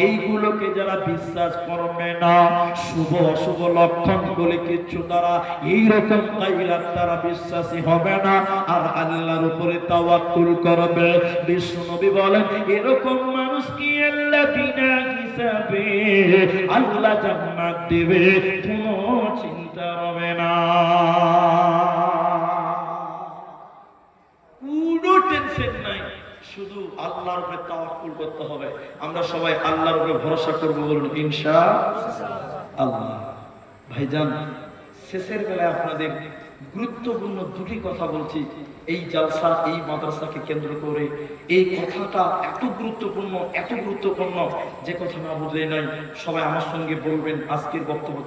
এইগুলোকে যারা বিশ্বাস করবে না, শুভ অশুভ লক্ষণ বলে কিছু তারা এইরকম গায়রাত তারা বিশ্বাসী হবে না, আর আল্লাহর উপরে তাওয়াক্কুল করবে। বিষ্ণু নবী বলেন এরকম মানুষ কি আল্লাহ বিনা হিসাবে আল্লাহ জান্নাত দেবে, কোনো চিন্তা হবে না, কোনো টেনশন নাই, শুধু আল্লাহর উপরে তাওয়াক্কুল করতে হবে। আমরা সবাই আল্লাহর উপরে ভরসা করব, বলুন ইনশাআল্লাহ। ভাইজান, শেষের বেলায় আপনাদের গুরুত্বপূর্ণ দুটি কথা বলছি। এই জালসা, এই মাদ্রাসাকে কেন্দ্র করে এই কথাটা এত গুরুত্বপূর্ণ, এত গুরুত্বপূর্ণ যে কথা না বুঝলেই নাই। সবাই আমার সঙ্গে বলবেন আজকের বক্তব্য